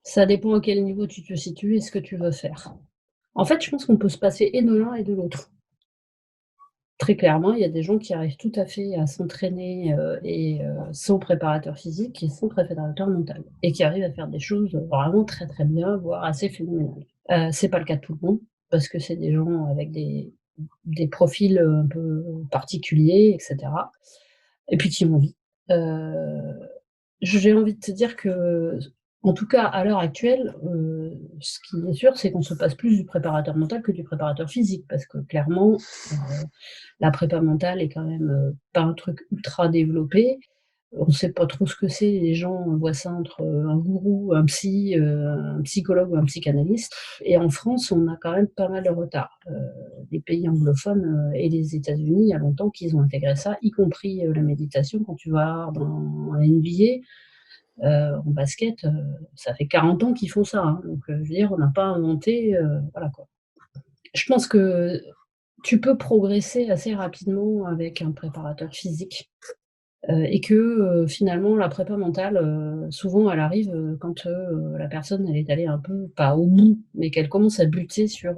Ça dépend à quel niveau tu te situes et ce que tu veux faire. En fait, je pense qu'on peut se passer et de l'un et de l'autre. Très clairement, il y a des gens qui arrivent tout à fait à s'entraîner, sans préparateur physique et sans préparateur mental et qui arrivent à faire des choses, vraiment très, très bien, voire assez phénoménales. C'est pas le cas de tout le monde parce que c'est des gens avec des profils, un peu particuliers et cetera et puis qui ont envie. Heu J'ai envie de te dire que, en tout cas à l'heure actuelle, ce qui est sûr, c'est qu'on se passe plus du préparateur mental que du préparateur physique. Parce que clairement, la prépa mentale est quand même, pas un truc ultra développé. On ne sait pas trop ce que c'est, les gens voient ça entre, un gourou, un psy, un psychologue ou un psychanalyste et en France, on a quand même pas mal de retard. Les pays anglophones, et les États-Unis, il y a longtemps qu'ils ont intégré ça, y compris, la méditation. Quand tu vas dans un NBA, en basket, ça fait 40 ans qu'ils font ça, hein, donc je veux dire, on n'a pas inventé, voilà quoi. Je pense que tu peux progresser assez rapidement avec un préparateur physique, et que, finalement la prépa mentale, souvent elle arrive, quand, la personne elle est allée un peu, pas au bout, mais qu'elle commence à buter sur,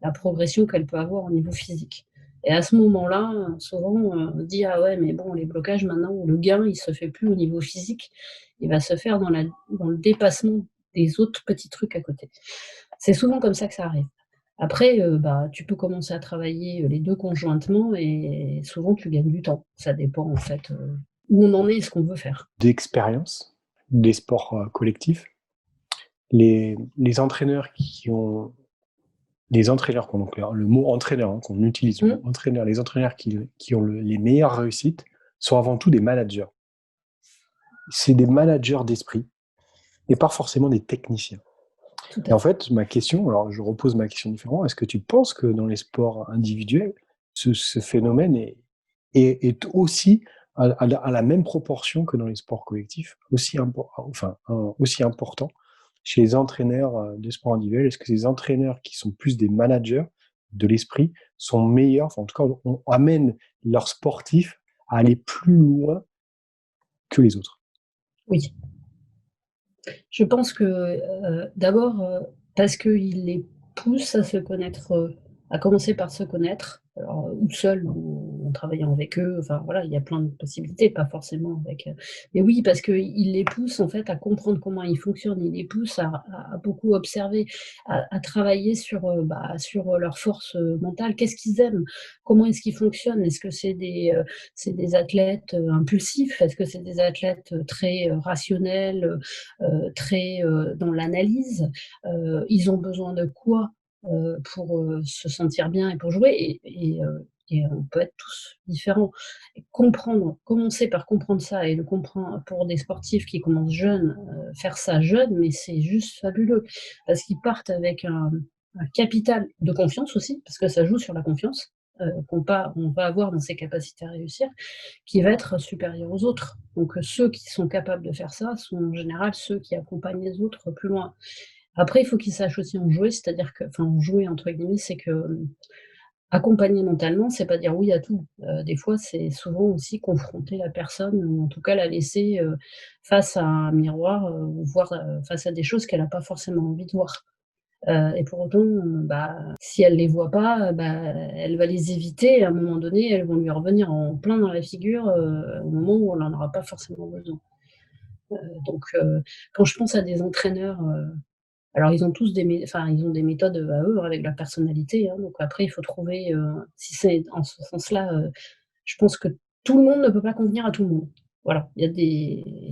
la progression qu'elle peut avoir au niveau physique et à ce moment-là, souvent, on se dit: «Ah ouais, mais bon les blocages maintenant, le gain il se fait plus au niveau physique, il va se faire dans le dépassement des autres petits trucs à côté». C'est souvent comme ça que ça arrive. Après, bah, tu peux commencer à travailler, les 2 conjointement et souvent tu gagnes du temps. Ça dépend en fait, où on en est et ce qu'on veut faire. D'expérience, des sports collectifs, les entraîneurs qui ont les entraîneurs qu'on donc le mot entraîneur, hein, qu'on utilise le mot Mmh. entraîneur, les entraîneurs qui ont les meilleures réussites sont avant tout des managers. C'est des managers d'esprit et pas forcément des techniciens. Tout Et à en fait. fait, ma question, alors je repose ma question différemment, est-ce que tu penses que dans les sports individuels, ce phénomène est aussi à la même proportion que dans les sports collectifs, aussi important chez les entraîneurs de sport individuel? Est-ce que ces entraîneurs qui sont plus des managers de l'esprit sont meilleurs, enfin en tout cas, on amène leurs sportifs à aller plus loin que les autres? Oui. Je pense que, d'abord, parce qu'ils les poussent à se connaître, à commencer par se connaître, alors, ou seuls ou en travaillant avec eux, enfin voilà, il y a plein de possibilités, pas forcément avec, mais oui, parce qu'ils les poussent en fait à comprendre comment ils fonctionnent. Ils les poussent à beaucoup observer, à travailler sur, sur, leurs forces, mentales. Qu'est-ce qu'ils aiment? Comment est-ce qu'ils fonctionnent? Est-ce que c'est des athlètes, impulsifs? Est-ce que c'est des athlètes, très, rationnels, très, dans l'analyse. Ils ont besoin de quoi, pour, se sentir bien et pour jouer et on peut être tous différents. Et commencer par comprendre ça et le comprendre pour des sportifs qui commencent jeunes, faire ça jeune, mais c'est juste fabuleux. Parce qu'ils partent avec un capital de confiance aussi, parce que ça joue sur la confiance, on va avoir dans ses capacités à réussir, qui va être supérieur aux autres. Donc, ceux qui sont capables de faire ça sont en général ceux qui accompagnent les autres plus loin. Après, il faut qu'ils sachent aussi en jouer, c'est-à-dire que enfin, en jouer entre guillemets, c'est que, accompagner mentalement, c'est pas dire oui à tout. Des fois, c'est souvent aussi confronter la personne ou en tout cas la laisser, face à un miroir, ou voir, face à des choses qu'elle a pas forcément envie de voir. Et pour autant, bah, si elle les voit pas, bah, elle va les éviter et à un moment donné, elles vont lui revenir en plein dans la figure, au moment où elle en aura pas forcément besoin. Donc quand je pense à des entraîneurs, alors ils ont tous ils ont des méthodes, à eux avec leur personnalité, hein, donc après il faut trouver, si c'est en ce sens-là, je pense que tout le monde ne peut pas convenir à tout le monde. Voilà, il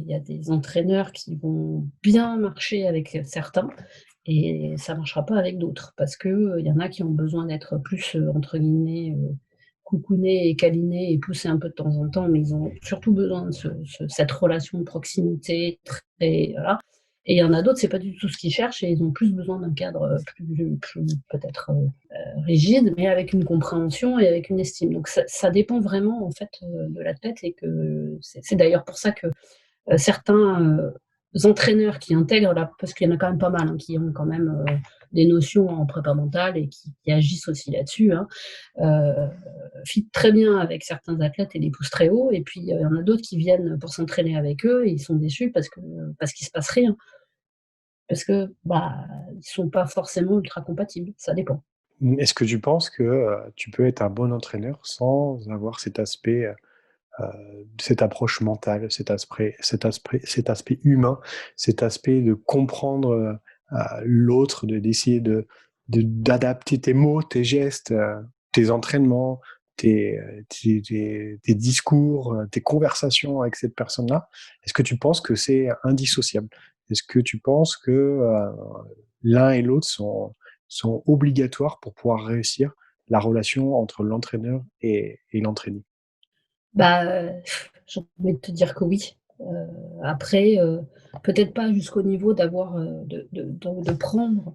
y a des entraîneurs qui vont bien marcher avec, certains et ça marchera pas avec d'autres parce que, il y en a qui ont besoin d'être plus, entre guillemets, «coucounés» et câlinés et poussés un peu de temps en temps, mais ils ont surtout besoin de cette relation de proximité très voilà. Et il y en a d'autres, c'est pas du tout ce qu'ils cherchent et ils ont plus besoin d'un cadre, plus peut-être, rigide, mais avec une compréhension et avec une estime. Donc ça dépend vraiment en fait, de l'athlète et que c'est d'ailleurs pour ça que, certains, entraîneurs qui intègrent la parce qu'il y en a quand même pas mal, hein, qui ont quand même, des notions en prépa mentale et qui agissent aussi là-dessus, hein, heu, fit très bien avec certains athlètes et les poussent très haut et puis, il y en a d'autres qui viennent pour s'entraîner avec eux et ils sont déçus parce qu'il se passe rien. Parce que, bah, ils sont pas forcément ultra compatibles, ça dépend. Est-ce que tu penses que, tu peux être un bon entraîneur sans avoir cet aspect, cette approche mentale, cet aspect humain, cet aspect de comprendre, l'autre, d'essayer d'adapter tes mots, tes gestes, tes entraînements, tes discours, tes conversations avec cette personne-là? Est-ce que tu penses que c'est indissociable? Est-ce que tu penses que, l'un et l'autre sont obligatoires pour pouvoir réussir la relation entre l'entraîneur et l'entraîné? Bah, j'ai envie de te dire que oui. Après, peut-être pas jusqu'au niveau d'avoir, de prendre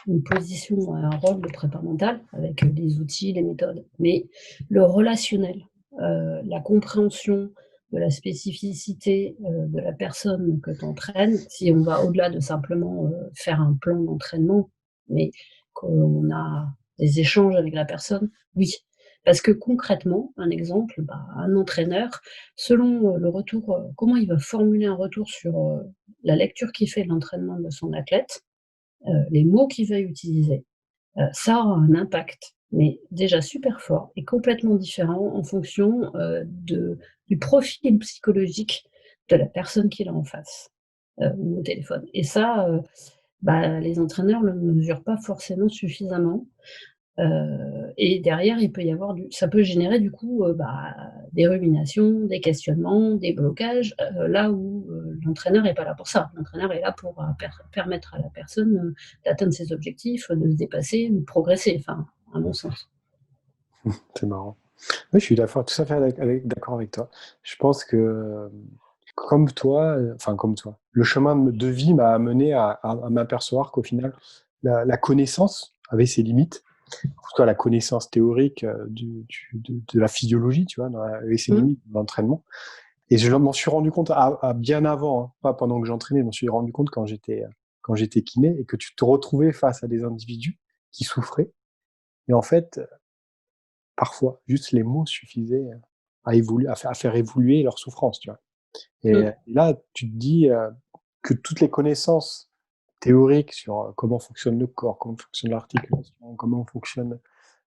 une position, un rôle de prépa mentale avec, les outils, les méthodes, mais le relationnel, la compréhension de la spécificité, de la personne que tu entraînes, si on va au-delà de simplement, faire un plan d'entraînement, mais qu'on a des échanges avec la personne, oui. Parce que concrètement, un exemple, bah, un entraîneur, selon, le retour, comment il va formuler un retour sur, la lecture qu'il fait de l'entraînement de son athlète, les mots qu'il va utiliser, ça aura un impact, mais déjà super fort et complètement différent en fonction, du profil psychologique de la personne qu'il a en face, ou au téléphone et ça, bah, les entraîneurs le mesurent pas forcément suffisamment. Et derrière, il peut y avoir ça peut générer du coup, bah, des ruminations, des questionnements, des blocages, là où, l'entraîneur est pas là pour ça. L'entraîneur est là pour, permettre à la personne, d'atteindre ses objectifs, de se dépasser ou de progresser, enfin, à mon sens. C'est marrant. Oui, je suis d'accord, tout à fait d'accord avec toi. Je pense que, comme toi, enfin comme toi, le chemin de vie m'a amené à m'apercevoir qu'au final, la connaissance avait ses limites. Pour toi, la connaissance théorique, de la physiologie, tu vois, avait ses Mmh. limites dans l'entraînement. Et je m'en suis rendu compte à bien avant, hein, pas pendant que j'entraînais, je m'en suis rendu compte quand j'étais kiné et que tu te retrouvais face à des individus qui souffraient. Et en fait, parfois, juste les mots suffisaient à faire évoluer leur souffrance, tu vois. Et Mmh. là, tu te dis que toutes les connaissances théoriques sur comment fonctionne le corps, comment fonctionne l'articulation, comment fonctionne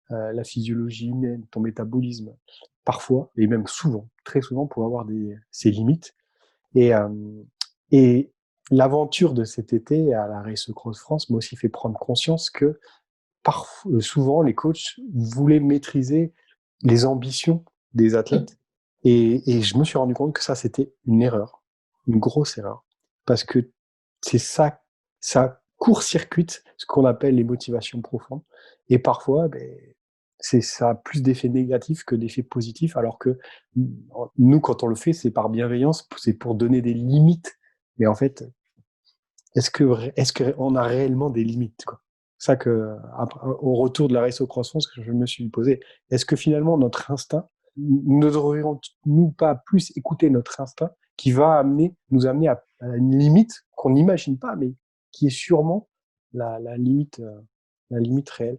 la physiologie humaine, ton métabolisme, parfois, et même souvent, très souvent, pour avoir ses limites. Et, et l'aventure de cet été à la Race Cross France m'a aussi fait prendre conscience que souvent, les coachs voulaient maîtriser les ambitions des Mmh. athlètes. Et je me suis rendu compte que ça, c'était une erreur, une grosse erreur. Parce que c'est ça, ça court-circuite ce qu'on appelle les motivations profondes. Et parfois, ben, ça a plus d'effets négatifs que d'effets positifs, alors que nous, quand on le fait, c'est par bienveillance, c'est pour donner des limites. Mais en fait, est-ce qu'on a réellement des limites, quoi? Ça que, au retour de la rétrocroissance, que je me suis posé, est-ce que finalement notre instinct, ne devrions-nous pas plus écouter notre instinct qui va nous amener à une limite qu'on n'imagine pas, mais qui est sûrement la limite réelle.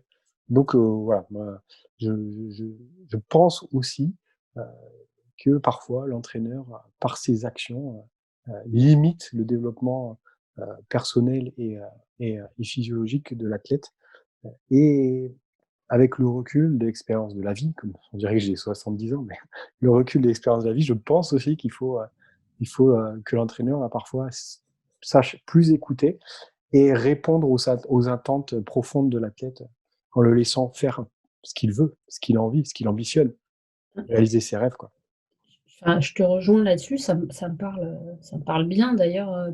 Donc voilà, moi, je pense aussi euh, que parfois l'entraîneur, par ses actions, limite le développement personnel et physiologique de l'athlète. Et avec le recul de l'expérience de la vie, comme on dirait que j'ai 70 ans, mais le recul de l'expérience de la vie, je pense aussi qu'il faut que l'entraîneur parfois sache plus écouter et répondre aux attentes profondes de l'athlète en le laissant faire ce qu'il veut, ce qu'il a envie, ce qu'il ambitionne, réaliser ses rêves, quoi. Enfin, je te rejoins là-dessus, ça me parle bien d'ailleurs,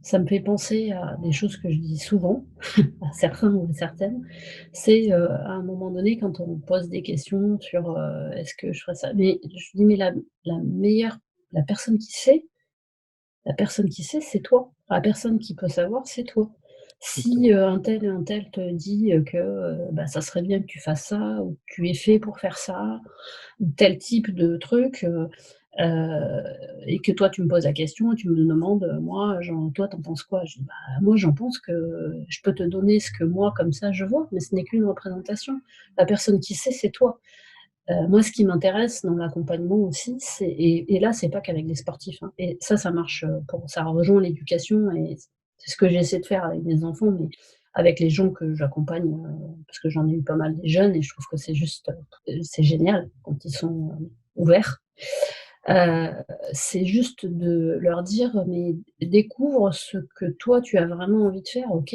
ça me fait penser à des choses que je dis souvent à certains ou à certaines. C'est, à un moment donné quand on me pose des questions sur, «Est-ce que je ferais ça?» mais je dis: «Mais la meilleure la personne qui sait la personne qui sait, c'est toi. La personne qui peut savoir, c'est toi. Si, Exactement. un tel et un tel te dit, que, bah, ça serait bien que tu fasses ça ou que tu es fait pour faire ça ou tel type de truc, heu et que toi tu me poses la question et tu me demandes, «Moi, toi, tu en penses quoi?» Je dis: «Bah, moi, j'en pense que je peux te donner ce que moi, comme ça, je vois, mais ce n'est qu'une représentation. La personne qui sait, c'est toi». Moi, ce qui m'intéresse dans l'accompagnement aussi, c'est et là, c'est pas qu'avec des sportifs, hein, et ça marche, pour ça rejoint l'éducation et c'est ce que j'essaie de faire avec mes enfants, mais avec les gens que j'accompagne, parce que j'en ai eu pas mal des jeunes et je trouve que c'est juste, c'est génial quand ils sont, ouverts. Heu, c'est juste de leur dire: «Mais découvre ce que toi, tu as vraiment envie de faire. OK,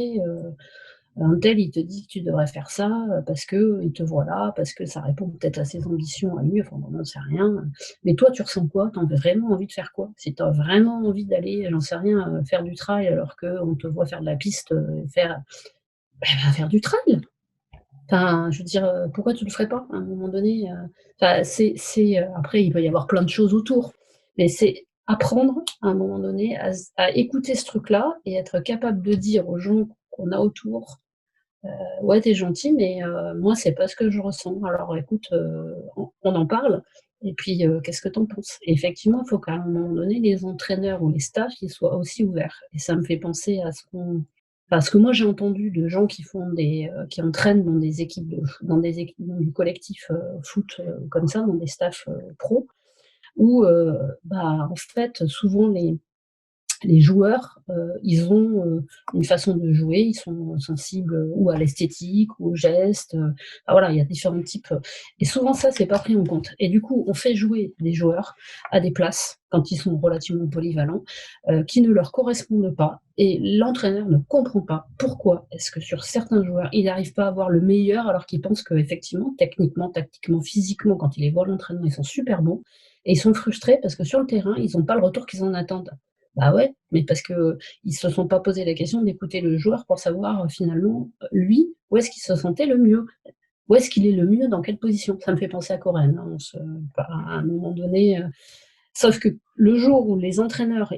un tel, il te dit que tu devrais faire ça, parce qu'il te voit là, parce que ça répond peut-être à ses ambitions à lui, enfin bon, on n'en sait rien. Mais toi, tu ressens quoi? Tu as vraiment envie de faire quoi? Si tu as vraiment envie d'aller, j'en sais rien, faire du trail alors qu'on te voit faire de la piste, va faire du trail. Enfin, je veux dire, pourquoi tu le ferais pas à un moment donné, enfin, après il peut y avoir plein de choses autour, mais c'est apprendre à un moment donné à écouter ce truc-là et être capable de dire aux gens qu'on a autour: Ouais, tu es gentil, mais moi, c'est pas ce que je ressens. Alors écoute, on en parle et puis, qu'est-ce que tu en penses? Et effectivement, il faut qu'à un moment donné, les entraîneurs ou les staffs, ils soient aussi ouverts et ça me fait penser à ce que moi j'ai entendu de gens qui font qui entraînent dans des équipes dans des équipes dans du collectif, foot, comme ça, dans des staffs, pro où, bah, en fait, souvent les joueurs, ils ont, une façon de jouer, ils sont sensibles, ou à l'esthétique ou aux gestes, enfin voilà, il y a différents types, et souvent ça, c'est pas pris en compte et du coup, on fait jouer des joueurs à des places, quand ils sont relativement polyvalents, qui ne leur correspondent pas et l'entraîneur ne comprend pas pourquoi est-ce que sur certains joueurs, il n'arrive pas à avoir le meilleur alors qu'il pense qu'effectivement, techniquement, tactiquement, physiquement, quand il les voit à l'entraînement, ils sont super bons et ils sont frustrés parce que sur le terrain, ils ont pas le retour qu'ils en attendent. Bah ouais, mais parce qu'ils se sont pas posé la question d'écouter le joueur pour savoir, finalement, lui, où est-ce qu'il se sentait le mieux? Où est-ce qu'il est le mieux, dans quelle position? Ça me fait penser à Coren, hein, à un moment donné, sauf que le jour où les entraîneurs,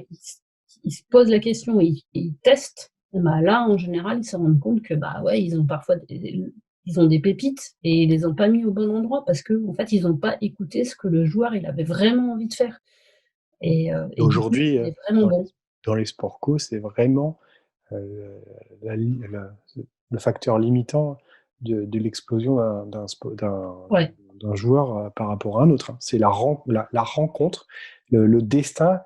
ils se posent la question et ils testent, bah là, en général, ils se rendent compte que, bah ouais, ils ont parfois ils ont des pépites et ils les ont pas mis au bon endroit parce qu'en fait, ils ont pas écouté ce que le joueur, il avait vraiment envie de faire Et et du coup, aujourd'hui, c'est vraiment dans les bon. dans les sports co, c'est vraiment, heu, la li la le facteur limitant de l'explosion Ouais. d'un joueur, par rapport à un autre, hein. C'est la rencontre, le destin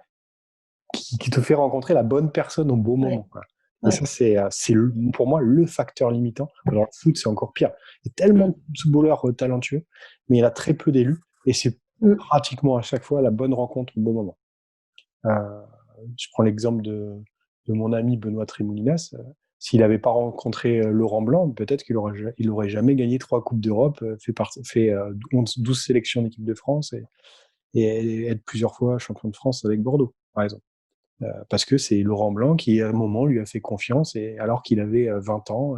qui te fait rencontrer la bonne personne au bon Ouais, moment, quoi. Et ouais. ça, c'est pour moi le facteur limitant. Dans le foot, c'est encore pire. Il y a tellement Mmh. de footballeurs talentueux, mais il y en a très peu d'élus et c'est Mmh. pratiquement à chaque fois la bonne rencontre au bon moment. Heu, je prends l'exemple de mon ami Benoît Trémoulinas, s'il n'avait pas rencontré, Laurent Blanc, peut-être il aurait jamais gagné 3 coupes d'Europe, fait, 12 sélections d'équipe de France et être plusieurs fois champion de France avec Bordeaux, par exemple. Parce que c'est Laurent Blanc qui, à un moment, lui a fait confiance et alors qu'il avait, 20 ans,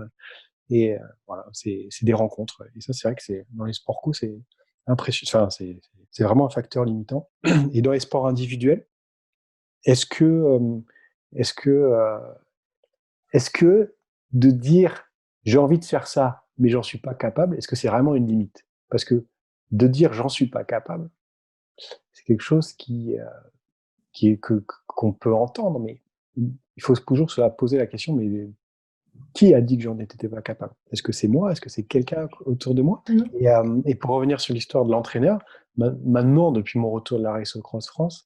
Et voilà, c'est des rencontres. Et ça, c'est vrai que dans les sports co, c'est impressionnant. Enfin, c'est vraiment un facteur limitant. Et dans les sports individuels, est-ce que, est-ce que, euh, est-ce que de dire j'ai envie de faire ça, mais j'en suis pas capable, est-ce que c'est vraiment une limite? Parce que de dire j'en suis pas capable, c'est quelque chose qu'on peut entendre, mais il faut toujours se poser la question, mais qui a dit que j'en étais pas capable? Est-ce que c'est moi? Est-ce que c'est quelqu'un autour de moi? Mmh. Et pour revenir sur l'histoire de l'entraîneur, maintenant, depuis mon retour de la Race Cross France,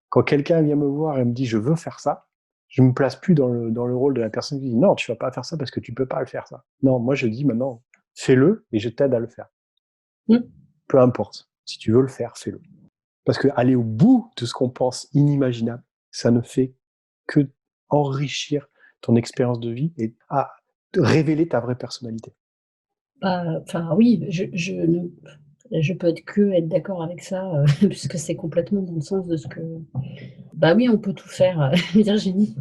quand quelqu'un vient me voir et me dit je veux faire ça, je me place plus dans le rôle de la personne qui dit non, tu vas pas faire ça parce que tu peux pas le faire ça. Non, moi je dis maintenant, fais-le et je t'aide à le faire. Mmh. Peu importe. Si tu veux le faire, fais-le. Parce que aller au bout de ce qu'on pense inimaginable, ça ne fait que enrichir ton expérience de vie et à révéler ta vraie personnalité. Enfin oui, je peux être d'accord avec ça, puisque c'est complètement dans le sens de ce que bah oui, on peut tout faire, Virginie.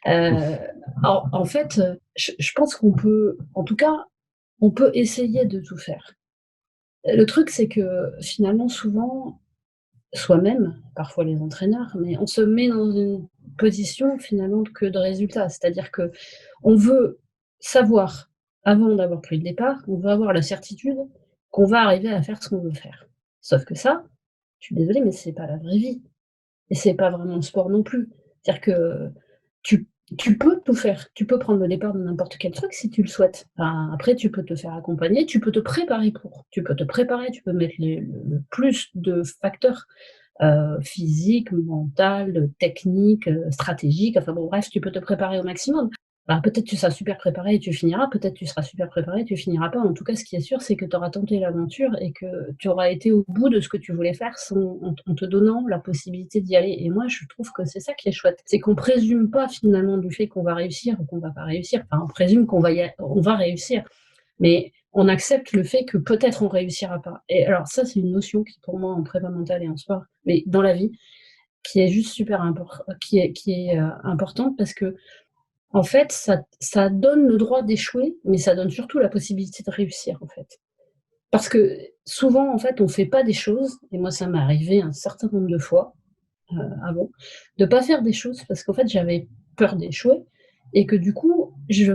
Heu, en fait, je pense qu'on peut en tout cas, on peut essayer de tout faire. Le truc, c'est que finalement, souvent, soi-même, parfois les entraîneurs, mais on se met dans une position finalement que de résultat. C'est-à-dire qu'on veut savoir, avant d'avoir pris le départ, on veut avoir la certitude qu'on va arriver à faire ce qu'on veut faire. Sauf que ça, je suis désolée, mais c'est pas la vraie vie et c'est pas vraiment le sport non plus. C'est-à-dire que tu tu peux tout faire. Tu peux prendre le départ de n'importe quel truc si tu le souhaites. Enfin, après tu peux te faire accompagner, tu peux te préparer pour. Tu peux te préparer, tu peux mettre le plus de facteurs physique, mental, technique, stratégique, enfin bon bref, tu peux te préparer au maximum. Alors peut-être tu seras super préparé et tu finiras, peut-être tu seras super préparé et tu finiras pas. En tout cas, ce qui est sûr, c'est que tu auras tenté l'aventure et que tu auras été au bout de ce que tu voulais faire en te donnant la possibilité d'y aller. Et moi, je trouve que c'est ça qui est chouette. C'est qu'on présume pas finalement du fait qu'on va réussir ou qu'on va pas réussir. Enfin, on présume on va réussir. Mais on accepte le fait que peut-être on réussira pas. Et alors ça, c'est une notion qui pour moi en prépa mentale et en sport, mais dans la vie, qui est juste super importante parce que en fait, ça donne le droit d'échouer, mais ça donne surtout la possibilité de réussir, en fait. Parce que souvent, en fait, on fait pas des choses et moi ça m'est arrivé un certain nombre de fois, avant, de pas faire des choses parce qu'en fait, j'avais peur d'échouer et que du coup, je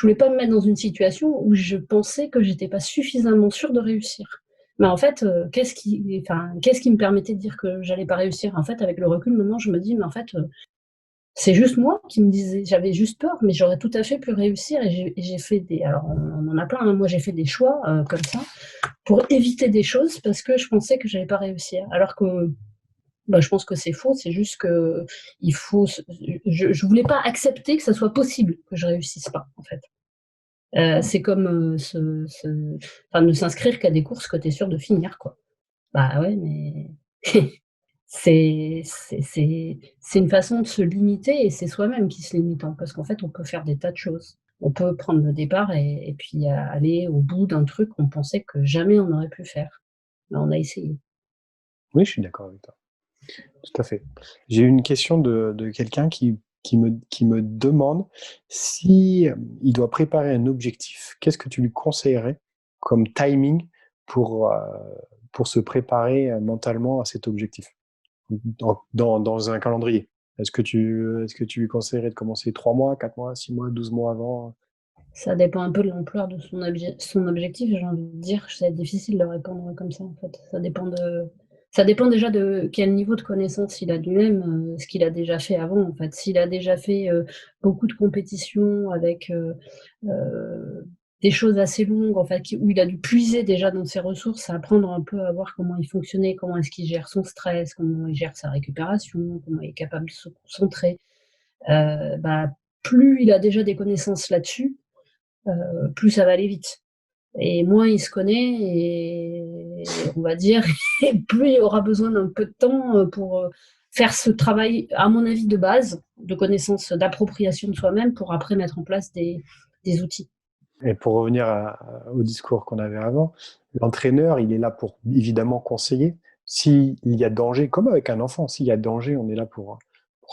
voulais pas me mettre dans une situation où je pensais que j'étais pas suffisamment sûre de réussir. Mais en fait, qu'est-ce qui me permettait de dire que j'allais pas réussir? En fait, avec le recul, maintenant, je me dis: «Mais en fait, c'est juste moi qui me disais j'avais juste peur, mais j'aurais tout à fait pu réussir» et j'ai fait des alors on en a plein, hein, moi j'ai fait des choix, comme ça, pour éviter des choses parce que je pensais que j'allais pas réussir. Alors que bah, je pense que c'est faux, c'est juste qu'il faut se je voulais pas accepter que ça soit possible que je réussisse pas, en fait. C'est comme, ne s'inscrire qu'à des courses que tu es sûr de finir, quoi. Bah, ouais, mais c'est une façon de se limiter et c'est soi-même qui se limite, hein, parce qu'en fait, on peut faire des tas de choses. On peut prendre le départ et puis aller au bout d'un truc qu'on pensait que jamais on aurait pu faire. Mais on a essayé. Oui, je suis d'accord avec toi. Tout à fait. J'ai une question de quelqu'un qui me demande si il doit préparer un objectif, qu'est-ce que tu lui conseillerais comme timing pour, euh, pour se préparer mentalement à cet objectif dans un calendrier? Est-ce que tu lui conseillerais de commencer 3 mois, 4 mois, 6 mois, 12 mois avant? Ça dépend un peu de l'ampleur de son objectif, j'ai envie de dire. C'est difficile de répondre comme ça, en fait. Ça dépend déjà de quel niveau de connaissance il a de lui-même, ce qu'il a déjà fait avant, en fait. S'il a déjà fait, beaucoup de compétitions avec, heu, des choses assez longues, en fait, où il a dû puiser déjà dans ses ressources, apprendre un peu à voir comment il fonctionnait, comment est-ce qu'il gère son stress, comment il gère sa récupération, comment il est capable de se concentrer, bah, plus il a déjà des connaissances là-dessus, plus ça va aller vite et moins il se connaît et on va dire et plus il aura besoin d'un peu de temps, pour, faire ce travail, à mon avis, de base, de connaissance, d'appropriation de soi-même pour après mettre en place des outils. Et pour revenir au discours qu'on avait avant, l'entraîneur, il est là pour évidemment conseiller. S'il y a danger, comme avec un enfant, s'il y a danger, on est là pour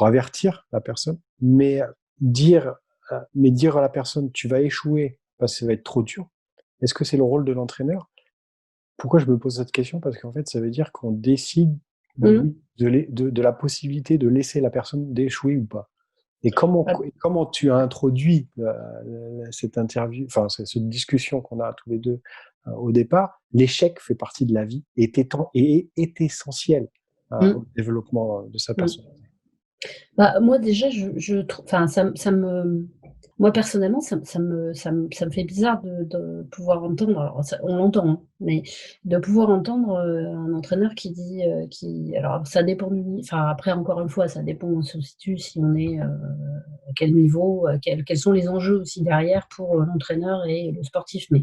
avertir la personne. Mais dire Mais dire à la personne, tu vas échouer parce que ça va être trop dur, est-ce que c'est le rôle de l'entraîneur? Pourquoi je me pose cette question? Parce qu'en fait, ça veut dire qu'on décide Mmh. de la possibilité de laisser la personne d'échouer ou pas. Et Ah, comment tu as introduit cette interview, enfin cette discussion qu'on a tous les deux au départ, l'échec fait partie de la vie et est essentiel mmh, au développement de sa mmh. personnalité. Bah, moi déjà, je trouve, enfin, ça me moi personnellement, ça me fait bizarre de pouvoir entendre, alors ça on l'entend, hein, mais de pouvoir entendre, un entraîneur qui dit, alors ça dépend du enfin après encore une fois, ça dépend où on se situe, si on est, à quel niveau, quels sont les enjeux aussi derrière pour, l'entraîneur et le sportif. Mais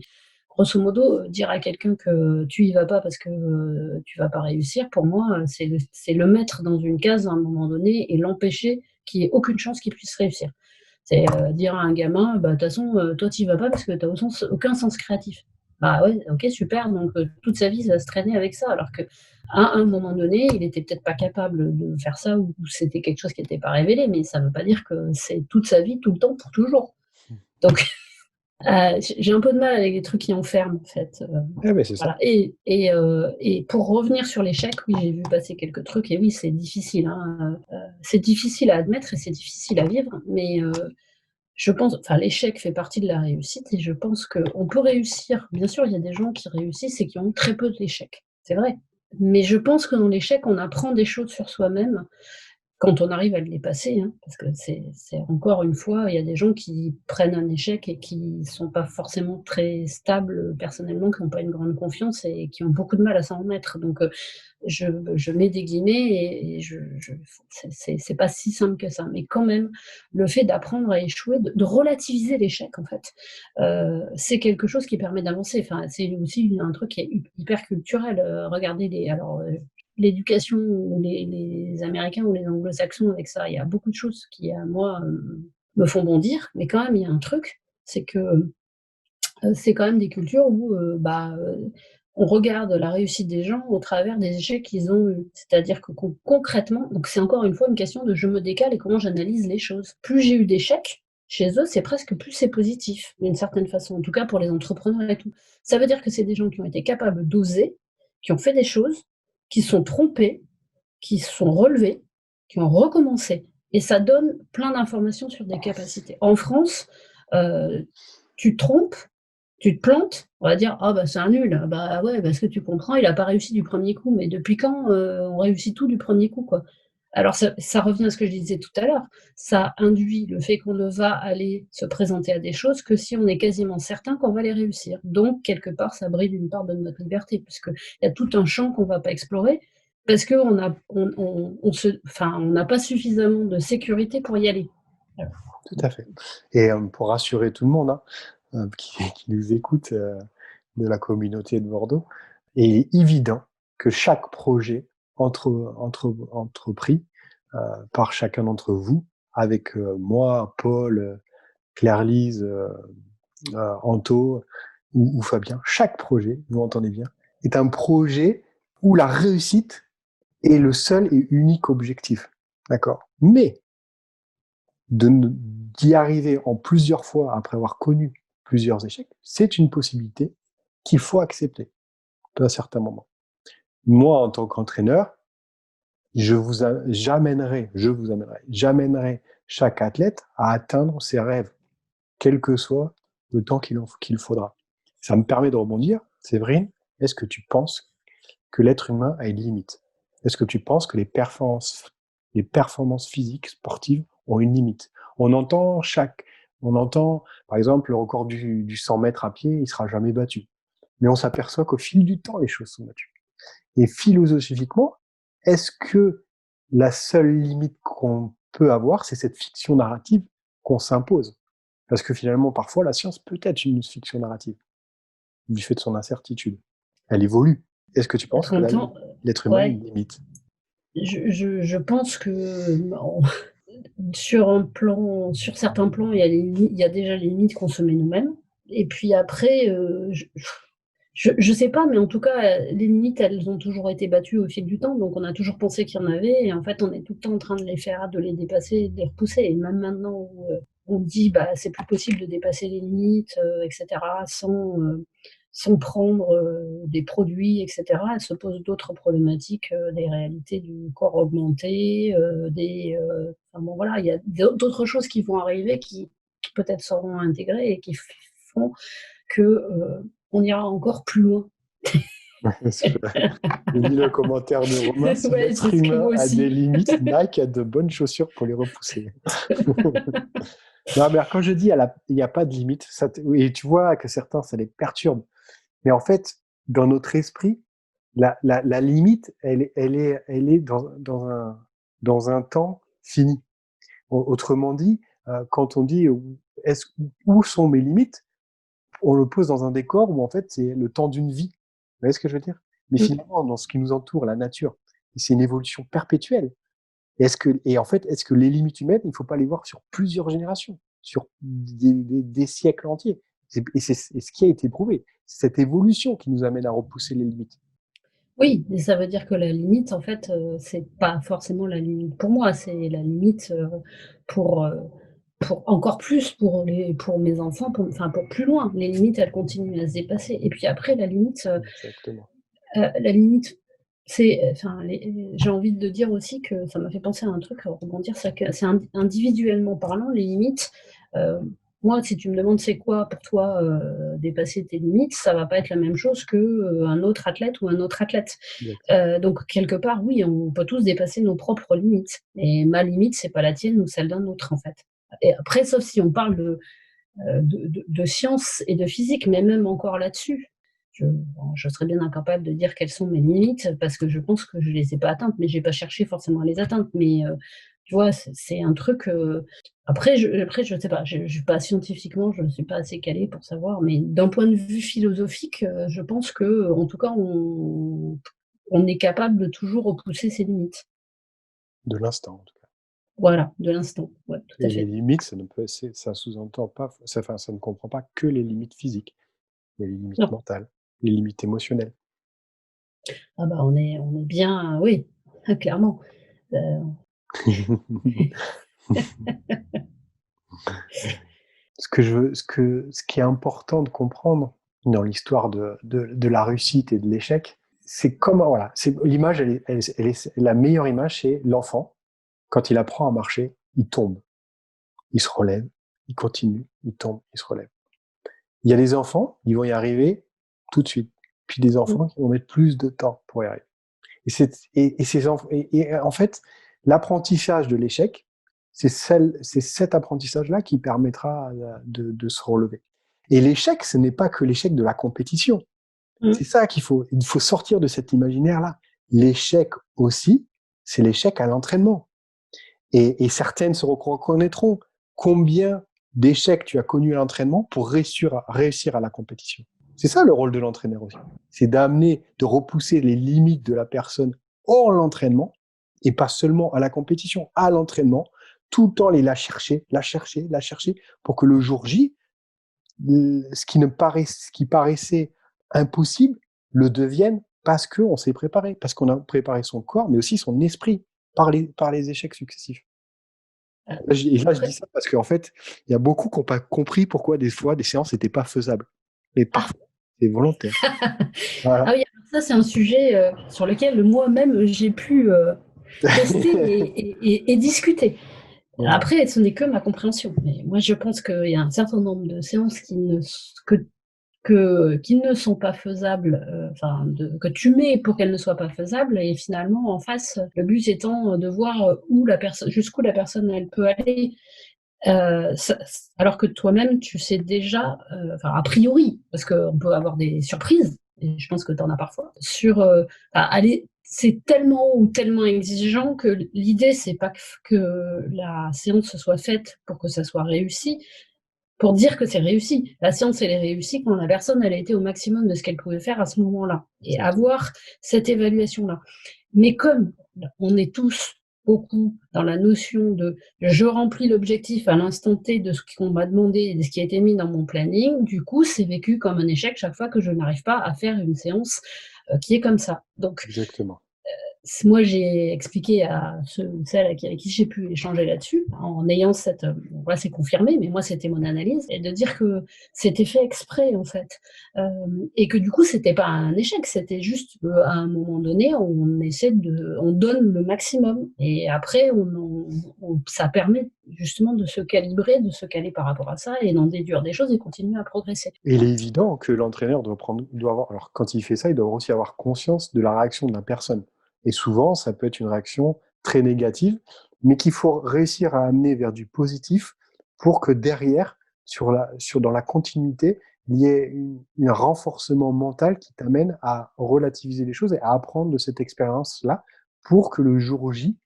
grosso modo, dire à quelqu'un que tu y vas pas parce que, tu vas pas réussir, pour moi, c'est le mettre dans une case à un moment donné et l'empêcher qu'il y ait aucune chance qu'il puisse réussir. C'est, dire à un gamin: «Bah, de toute façon, toi tu y vas pas parce que tu as aucun sens créatif». Bah, ouais, OK, super, donc toute sa vie, ça va se traîner avec ça, alors qu'à un moment donné, il était peut-être pas capable de faire ça, ou c'était quelque chose qui était pas révélé, mais ça veut pas dire que c'est toute sa vie, tout le temps, pour toujours. Donc j'ai un peu de mal avec les trucs qui enferment, en fait, Eh ben c'est ça. voilà. Et pour revenir sur l'échec, oui, j'ai vu passer quelques trucs et oui, c'est difficile, hein, c'est difficile à admettre et c'est difficile à vivre, mais je pense, enfin, l'échec fait partie de la réussite et je pense qu'on peut réussir. Bien sûr, il y a des gens qui réussissent et qui ont très peu d'échecs, c'est vrai. Mais je pense que dans l'échec, on apprend des choses sur soi-même quand on arrive à le dépasser, hein, parce que c'est encore une fois, il y a des gens qui prennent un échec et qui sont pas forcément très stables, personnellement, qui ont pas une grande confiance et qui ont beaucoup de mal à s'en remettre. Donc, je je mets des guillemets et je c'est pas si simple que ça. Mais quand même, le fait d'apprendre à échouer, de relativiser l'échec, en fait, c'est quelque chose qui permet d'avancer. Enfin, c'est aussi un truc qui est hyper culturel. Regardez l'éducation ou les Américains ou les Anglo-Saxons avec ça. Il y a beaucoup de choses qui, à moi, me font bondir, mais quand même, il y a un truc, c'est que, c'est quand même des cultures où, on regarde la réussite des gens au travers des échecs qu'ils ont eus. C'est-à-dire que concrètement, donc c'est encore une fois une question de je me décale et comment j'analyse les choses. Plus j'ai eu d'échecs chez eux, c'est presque plus c'est positif, d'une certaine façon, en tout cas pour les entrepreneurs et tout. Ça veut dire que c'est des gens qui ont été capables d'oser, qui ont fait des choses, qui se sont trompés, qui se sont relevés, qui ont recommencé, et ça donne plein d'informations sur des capacités. En France, heu, tu te trompes, tu te plantes, on va dire: «Ah bah, c'est un nul». Bah ouais, parce que tu comprends, il a pas réussi du premier coup, mais depuis quand, on réussit tout du premier coup, quoi? Alors ça revient à ce que je disais tout à l'heure, ça induit le fait qu'on ne va aller se présenter à des choses que si on est quasiment certain qu'on va les réussir. Donc quelque part, ça bride une part de notre liberté, puisqu'il y a tout un champ qu'on va pas explorer, parce qu'on a on se enfin, on n'a pas suffisamment de sécurité pour y aller. Voilà. Tout à fait. Et pour rassurer tout le monde, hein, qui nous écoute, de la communauté de Bordeaux, il est évident que chaque projet entrepris par chacun d'entre vous, avec moi, Paul, Claire-Lise, Anto ou Fabien, chaque projet, vous entendez bien, est un projet où la réussite est le seul et unique objectif. D'accord? Mais d'y arriver en plusieurs fois après avoir connu plusieurs échecs, c'est une possibilité qu'il faut accepter à un certain moment. Moi, en tant qu'entraîneur, j'amènerai chaque athlète à atteindre ses rêves, quel que soit le temps qu'il faudra. Ça me permet de rebondir. Séverine, est-ce que tu penses que l'être humain a une limite? Est-ce que tu penses que les performances physiques, sportives, ont une limite? On entend on entend, par exemple, le record du 100 mètres à pied, il sera jamais battu. Mais on s'aperçoit qu'au fil du temps, les choses sont battues. Et philosophiquement, est-ce que la seule limite qu'on peut avoir, c'est cette fiction narrative qu'on s'impose? Parce que finalement, parfois, la science peut être une fiction narrative, du fait de son incertitude. Elle évolue. Est-ce que tu penses En que même temps, l'être humain a ouais, une limite? je pense que, sur certains plans, il y a déjà les limites qu'on se met nous-mêmes, et puis après, je sais pas, mais en tout cas, les limites, elles ont toujours été battues au fil du temps, donc on a toujours pensé qu'il y en avait et en fait, on est tout le temps en train de les dépasser, de les repousser, et même maintenant où, on dit c'est plus possible de dépasser les limites, etc., sans prendre des produits, etc., elle se pose d'autres problématiques, des réalités du corps augmenté, enfin bon voilà, il y a d'autres choses qui vont arriver qui peut-être seront intégrées et qui font que on ira encore plus loin. Je lis le commentaire de Romain, si Ouais, l'être c'est ce que humain moi a aussi. des limites, Nike a de bonnes chaussures pour les repousser. Non, mais quand je dis il n'y a pas de limite, et tu vois que certains, ça les perturbe. Mais en fait, dans notre esprit, la limite, elle est dans un temps fini. Autrement dit, quand on dit où sont mes limites, on le pose dans un décor où en fait c'est le temps d'une vie. Vous voyez ce que je veux dire? Mais finalement, dans ce qui nous entoure, la nature, c'est une évolution perpétuelle. Et en fait, est-ce que les limites humaines, il ne faut pas les voir sur plusieurs générations, sur des siècles entiers? Et c'est ce qui a été prouvé. C'est cette évolution qui nous amène à repousser les limites. Oui, et ça veut dire que la limite, en fait, c'est pas forcément la limite pour moi, c'est la limite, pour, heu, pour encore plus pour mes enfants, enfin pour plus loin. Les limites, elles continuent à se dépasser et puis après Exactement. la limite, c'est enfin j'ai envie de dire aussi que ça m'a fait penser à un truc, rebondir, c'est que c'est individuellement parlant, les limites, heu, moi, si tu me demandes: «C'est quoi pour toi, dépasser tes limites?» ça va pas être la même chose que, un autre athlète ou un autre athlète. Exactement. Donc quelque part, oui, on peut tous dépasser nos propres limites et ma limite, c'est pas la tienne ou celle d'un autre, en fait. Et après, sauf si on parle de sciences et de physique, mais même encore là-dessus, je serais bien incapable de dire quelles sont mes limites parce que je pense que je les ai pas atteintes, mais j'ai pas cherché forcément à les atteindre. Mais tu vois, c'est un truc. Après, je sais pas. Je suis pas scientifiquement, je ne suis pas assez calée pour savoir. Mais d'un point de vue philosophique, je pense que, en tout cas, on est capable de toujours repousser ses limites. De l'instant, en tout cas. Voilà, de l'instant. Ouais, tout à Et les fait. limites, ça sous-entend pas, ça ne comprend pas que les limites physiques. Il y a les limites Non. mentales, les limites émotionnelles. Ah bah, on est bien, oui, clairement. Heu Ce qui est important de comprendre dans l'histoire de la réussite et de l'échec, c'est comment, voilà, l'image, la meilleure image, c'est l'enfant. Quand il apprend à marcher, il tombe, il se relève, il continue, il tombe, il se relève. Il y a des enfants, ils vont y arriver tout de suite. Puis des Mmh. enfants qui vont mettre plus de temps pour y arriver. Et en fait, l'apprentissage de l'échec, c'est cet apprentissage-là qui permettra de se relever. Et l'échec, ce n'est pas que l'échec de la compétition. Mmh. C'est ça il faut sortir de cet imaginaire-là. L'échec aussi, c'est l'échec à l'entraînement. Et certaines se reconnaîtront. Combien d'échecs tu as connus à l'entraînement pour réussir à la compétition? C'est ça le rôle de l'entraîneur aussi. C'est d'amener, de repousser les limites de la personne hors l'entraînement et pas seulement à la compétition, à l'entraînement, tout le temps la chercher pour que le jour J, ce qui paraissait impossible le devienne parce qu'on s'est préparé, parce qu'on a préparé son corps, mais aussi son esprit par les échecs successifs. Et là, je dis Après ça parce qu'en fait, il y a beaucoup qui n'ont pas compris pourquoi des fois des séances n'étaient pas faisables. Mais ah! parfois, c'est volontaire. Voilà. Ah oui, alors ça, c'est un sujet, sur lequel moi-même j'ai pu, tester et discuter. Voilà. Après, ce n'est que ma compréhension, mais moi je pense qu'il y a un certain nombre de séances qui ne sont pas faisables, enfin que tu mets pour qu'elles ne soient pas faisables et finalement en face, le but étant, de voir, jusqu'où la personne elle peut aller. Ça alors que toi-même, tu sais déjà, enfin a priori, parce qu'on peut avoir des surprises et je pense que tu en as parfois, sur, aller c'est tellement haut ou tellement exigeant que l'idée c'est pas que la séance soit faite pour que ça soit réussi, pour dire que c'est réussi. La séance, elle est réussie quand la personne, elle a été au maximum de ce qu'elle pouvait faire à ce moment-là et Exactement. avoir cette évaluation-là. Mais comme on est tous beaucoup dans la notion de je remplis l'objectif à l'instant T de ce qu'on m'a demandé et de ce qui a été mis dans mon planning, du coup, c'est vécu comme un échec chaque fois que je n'arrive pas à faire une séance qui est comme ça. Donc, Exactement. moi, j'ai expliqué à ceux ou celles avec qui j'ai pu échanger là-dessus, en ayant cette, bon là, c'est confirmé, mais moi, c'était mon analyse et de dire que c'était fait exprès, en fait, et que du coup, c'était pas un échec, c'était juste, à un moment donné, on donne le maximum et après ça permet justement de se calibrer, de se caler par rapport à ça et d'en déduire des choses et continuer à progresser. Et il est évident que l'entraîneur doit avoir, alors quand il fait ça, il doit aussi avoir conscience de la réaction de la personne. Et souvent, ça peut être une réaction très négative, mais qu'il faut réussir à amener vers du positif pour que derrière, dans la continuité, il y ait un renforcement mental qui t'amène à relativiser les choses et à apprendre de cette expérience-là pour que le jour J,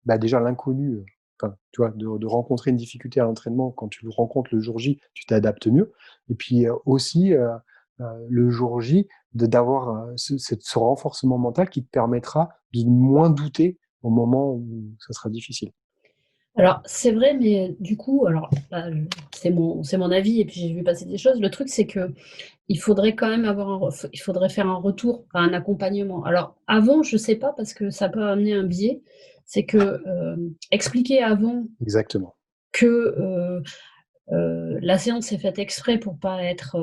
bah déjà l'inconnu, enfin, tu vois, de rencontrer une difficulté à l'entraînement, quand tu le rencontres le jour J, tu t'adaptes mieux. Et puis aussi, le jour J, d'avoir ce renforcement mental qui te permettra de moins douter au moment où ça sera difficile. Alors, c'est vrai, mais du coup, alors, c'est mon avis et puis j'ai vu passer des choses. Le truc, c'est que il faudrait quand même il faudrait faire un retour, enfin, un accompagnement. Alors, avant, je sais pas parce que ça peut amener un biais, c'est que, expliquer avant Exactement. que, la séance est faite exprès pour pas être,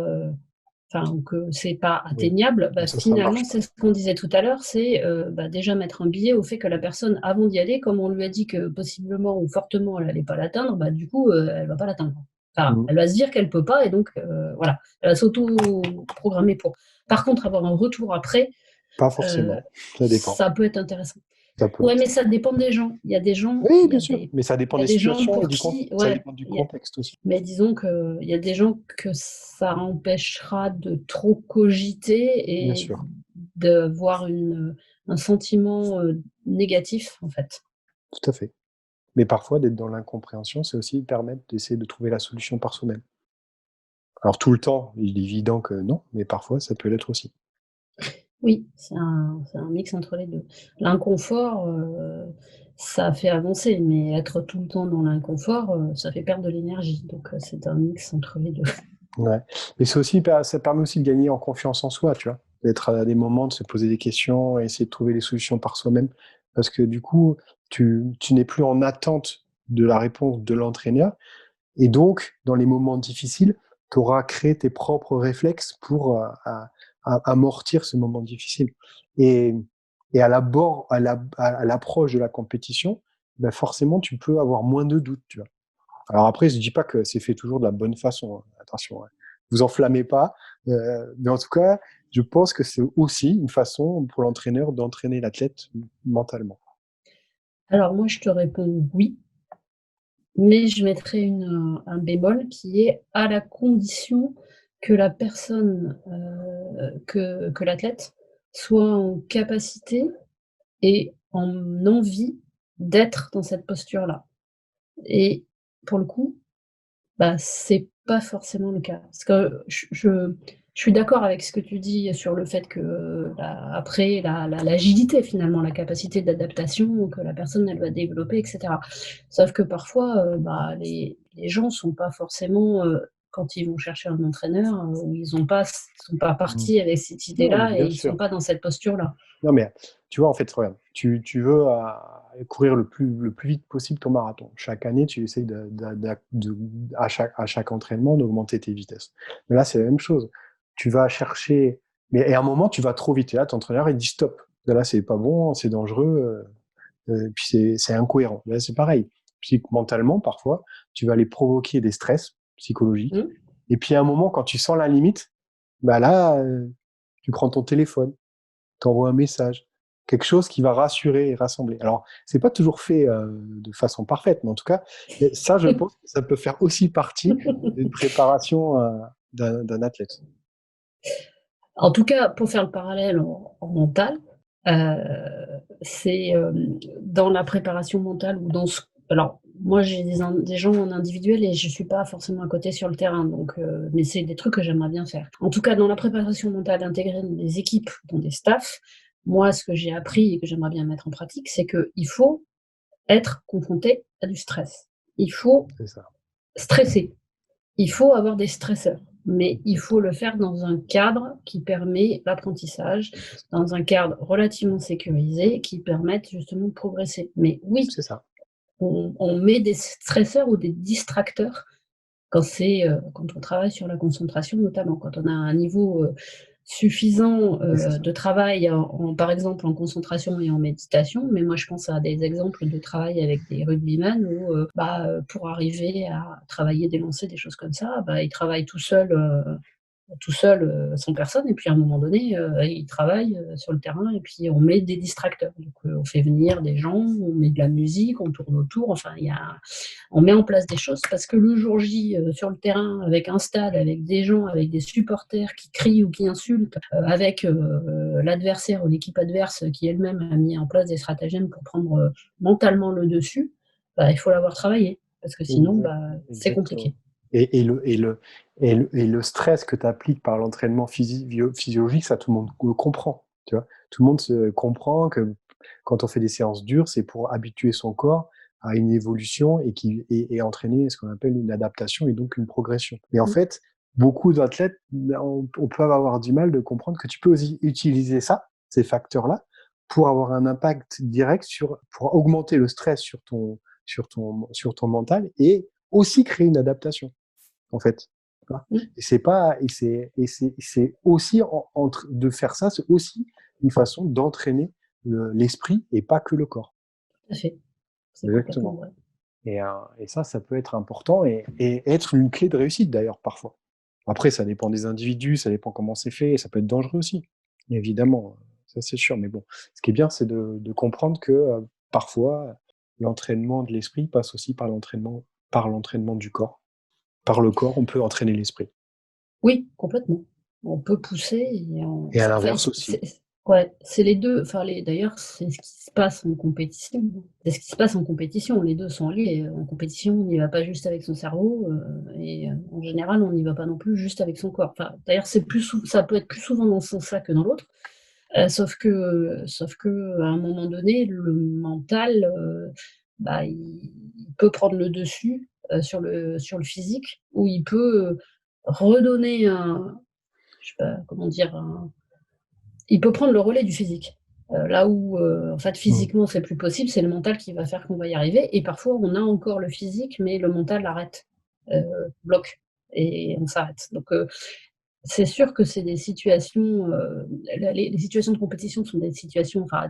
enfin, ou que c'est pas Oui, atteignable, bah, ça marche finalement, pas. c'est ce qu'on disait tout à l'heure, c'est, bah, déjà mettre un biais au fait que la personne, avant d'y aller, comme on lui a dit que possiblement ou fortement elle allait pas l'atteindre, bah, du coup, elle va pas l'atteindre. Enfin, Mmh. elle va se dire qu'elle peut pas et donc, voilà, elle va s'auto-programmer pour. Par contre, avoir un retour après, Pas heu, forcément, ça dépend. ça peut être intéressant. Ça peut. Ouais, mais ça dépend des gens. Oui, bien sûr, mais ça Il dépend y a des des gens situations et pour qui ça ouais, dépend du il y a contexte aussi. mais disons qu'il y a des gens que ça empêchera de trop Bien cogiter et sûr, d'avoir un sentiment, négatif, en fait. tout à fait. Mais parfois, d'être dans l'incompréhension, c'est aussi permettre d'essayer de trouver la solution par soi-même. Alors tout le temps, il est évident que non, mais parfois ça peut l'être aussi. Oui, c'est un mix entre les 2. L'inconfort, ça fait avancer, mais être tout le temps dans l'inconfort, ça fait perdre de l'énergie, donc c'est un mix entre les 2. Ouais. Mais c'est aussi, ça permet aussi de gagner en confiance en soi, tu vois. D'être à des moments, de se poser des questions et essayer de trouver les solutions par soi-même. Parce que du coup, tu n'es plus en attente de la réponse de l'entraîneur. Et donc, dans les moments difficiles, tu auras créé tes propres réflexes pour amortir ce moment difficile. Et, et à l'approche de la compétition, ben forcément, tu peux avoir moins de doutes, tu vois. Alors après, je dis pas que c'est fait toujours de la bonne façon, hein. Attention, hein. Vous enflammez pas. Mais en tout cas, je pense que c'est aussi une façon pour l'entraîneur d'entraîner l'athlète mentalement. Alors moi, je te réponds oui, mais je mettrai un bémol qui est à la condition que la personne, que l'athlète soit en capacité et en envie d'être dans cette posture-là et pour le coup, bah, c'est pas forcément le cas. Parce que je suis d'accord avec ce que tu dis sur le fait que, bah, après l'agilité finalement, la capacité d'adaptation que la personne elle va développer et cetera. Sauf que parfois, bah, les gens sont pas forcément, quand ils vont chercher un entraîneur, ils sont pas Mmh. partis avec cette Non, mais idée-là et bien ils sont sûr. pas dans cette posture-là. Non, mais tu vois, en fait, regarde, tu veux courir le plus vite possible ton marathon. Chaque année, tu essayes à chaque entraînement d'augmenter tes vitesses. Mais là, c'est la même chose. Tu vas chercher, et à un moment, tu vas trop vite. Et là, ton entraîneur, il dit stop. Là, c'est pas bon, c'est dangereux, puis c'est incohérent. Là, c'est pareil. Mentalement, parfois, tu vas aller provoquer des stress psychologiques. Mmh. Et puis, à un moment, quand tu sens la limite, bah là, tu prends ton téléphone, t'envoies un message, quelque chose qui va rassurer et rassembler. Alors, c'est pas toujours fait de façon parfaite, mais en tout cas, ça, je pense que ça peut faire aussi partie d'une préparation d'un athlète. En tout cas, pour faire le parallèle en mental, c'est, dans la préparation mentale ou dans ce alors moi j'ai des gens en individuel et je suis pas forcément à côté sur le terrain donc mais c'est des trucs que j'aimerais bien faire. En tout cas, dans la préparation mentale intégrée dans des équipes, dans des staffs, moi ce que j'ai appris et que j'aimerais bien mettre en pratique, c'est qu'il faut être confronté à du stress. Il faut C'est ça. stresser. Il faut avoir des stresseurs. mais il faut le faire dans un cadre qui permet l'apprentissage, dans un cadre relativement sécurisé qui permette justement de progresser. Mais oui, C'est ça. on met des stresseurs ou des distracteurs quand on travaille sur la concentration notamment, quand on a un niveau, suffisant, C'est ça. de travail par exemple en concentration et en méditation. Mais moi je pense à des exemples de travail avec des rugbyman où, pour arriver à travailler des lancers, des choses comme ça, ils travaillent tout seul, sans personne et puis à un moment donné, ils travaillent, sur le terrain et puis on met des distracteurs. Donc, on fait venir des gens, on met de la musique, on tourne autour, enfin on met en place des choses parce que le jour J, sur le terrain avec un stade, avec des gens, avec des supporters qui crient ou qui insultent, avec, l'adversaire ou l'équipe adverse qui elle-même a mis en place des stratagèmes pour prendre, mentalement le dessus, il faut l'avoir travaillé parce que sinon, Exact, c'est exactement. compliqué. Et le stress que tu appliques par l'entraînement physiologique, ça, tout le monde le comprend. Tu vois, tout le monde se comprend que quand on fait des séances dures, c'est pour habituer son corps à une évolution et entraîner ce qu'on appelle une adaptation et donc une progression. Mais en Mmh. fait, beaucoup d'athlètes, on peut avoir du mal de comprendre que tu peux aussi utiliser ça, ces facteurs-là, pour avoir un impact direct pour augmenter le stress sur ton mental et aussi créer une adaptation, en fait. Mmh. Et c'est pas, c'est aussi de faire ça, c'est aussi une façon d'entraîner l'esprit et pas que le corps. Tout à fait, c'est complètement Exactement. vrai. Et ça peut être important et être une clé de réussite d'ailleurs parfois. Après, ça dépend des individus, ça dépend comment c'est fait, et ça peut être dangereux aussi, évidemment, ça c'est sûr. Mais bon, ce qui est bien, c'est de comprendre que parfois, l'entraînement de l'esprit passe aussi par l'entraînement du corps. Par le corps, on peut entraîner l'esprit. Oui, complètement. On peut pousser Et à enfin, l'inverse aussi. ouais, c'est les 2. Enfin d'ailleurs, c'est ce qui se passe en compétition. C'est ce qui se passe en compétition, les 2 sont liés. En compétition, on n'y va pas juste avec son cerveau, en général, on n'y va pas non plus juste avec son corps. Enfin, d'ailleurs, ça peut être plus souvent dans ce sens-là que dans l'autre, sauf que à un moment donné, le mental, il peut prendre le dessus, sur le physique, où il peut, redonner je sais pas comment dire, il peut prendre le relais du physique. Là où, en fait, Mmh. physiquement, c'est plus possible, c'est le mental qui va faire qu'on va y arriver et parfois on a encore le physique, mais le mental arrête, heu, bloque et on s'arrête. Donc, c'est sûr que c'est des situations, les situations de compétition sont des situations, enfin,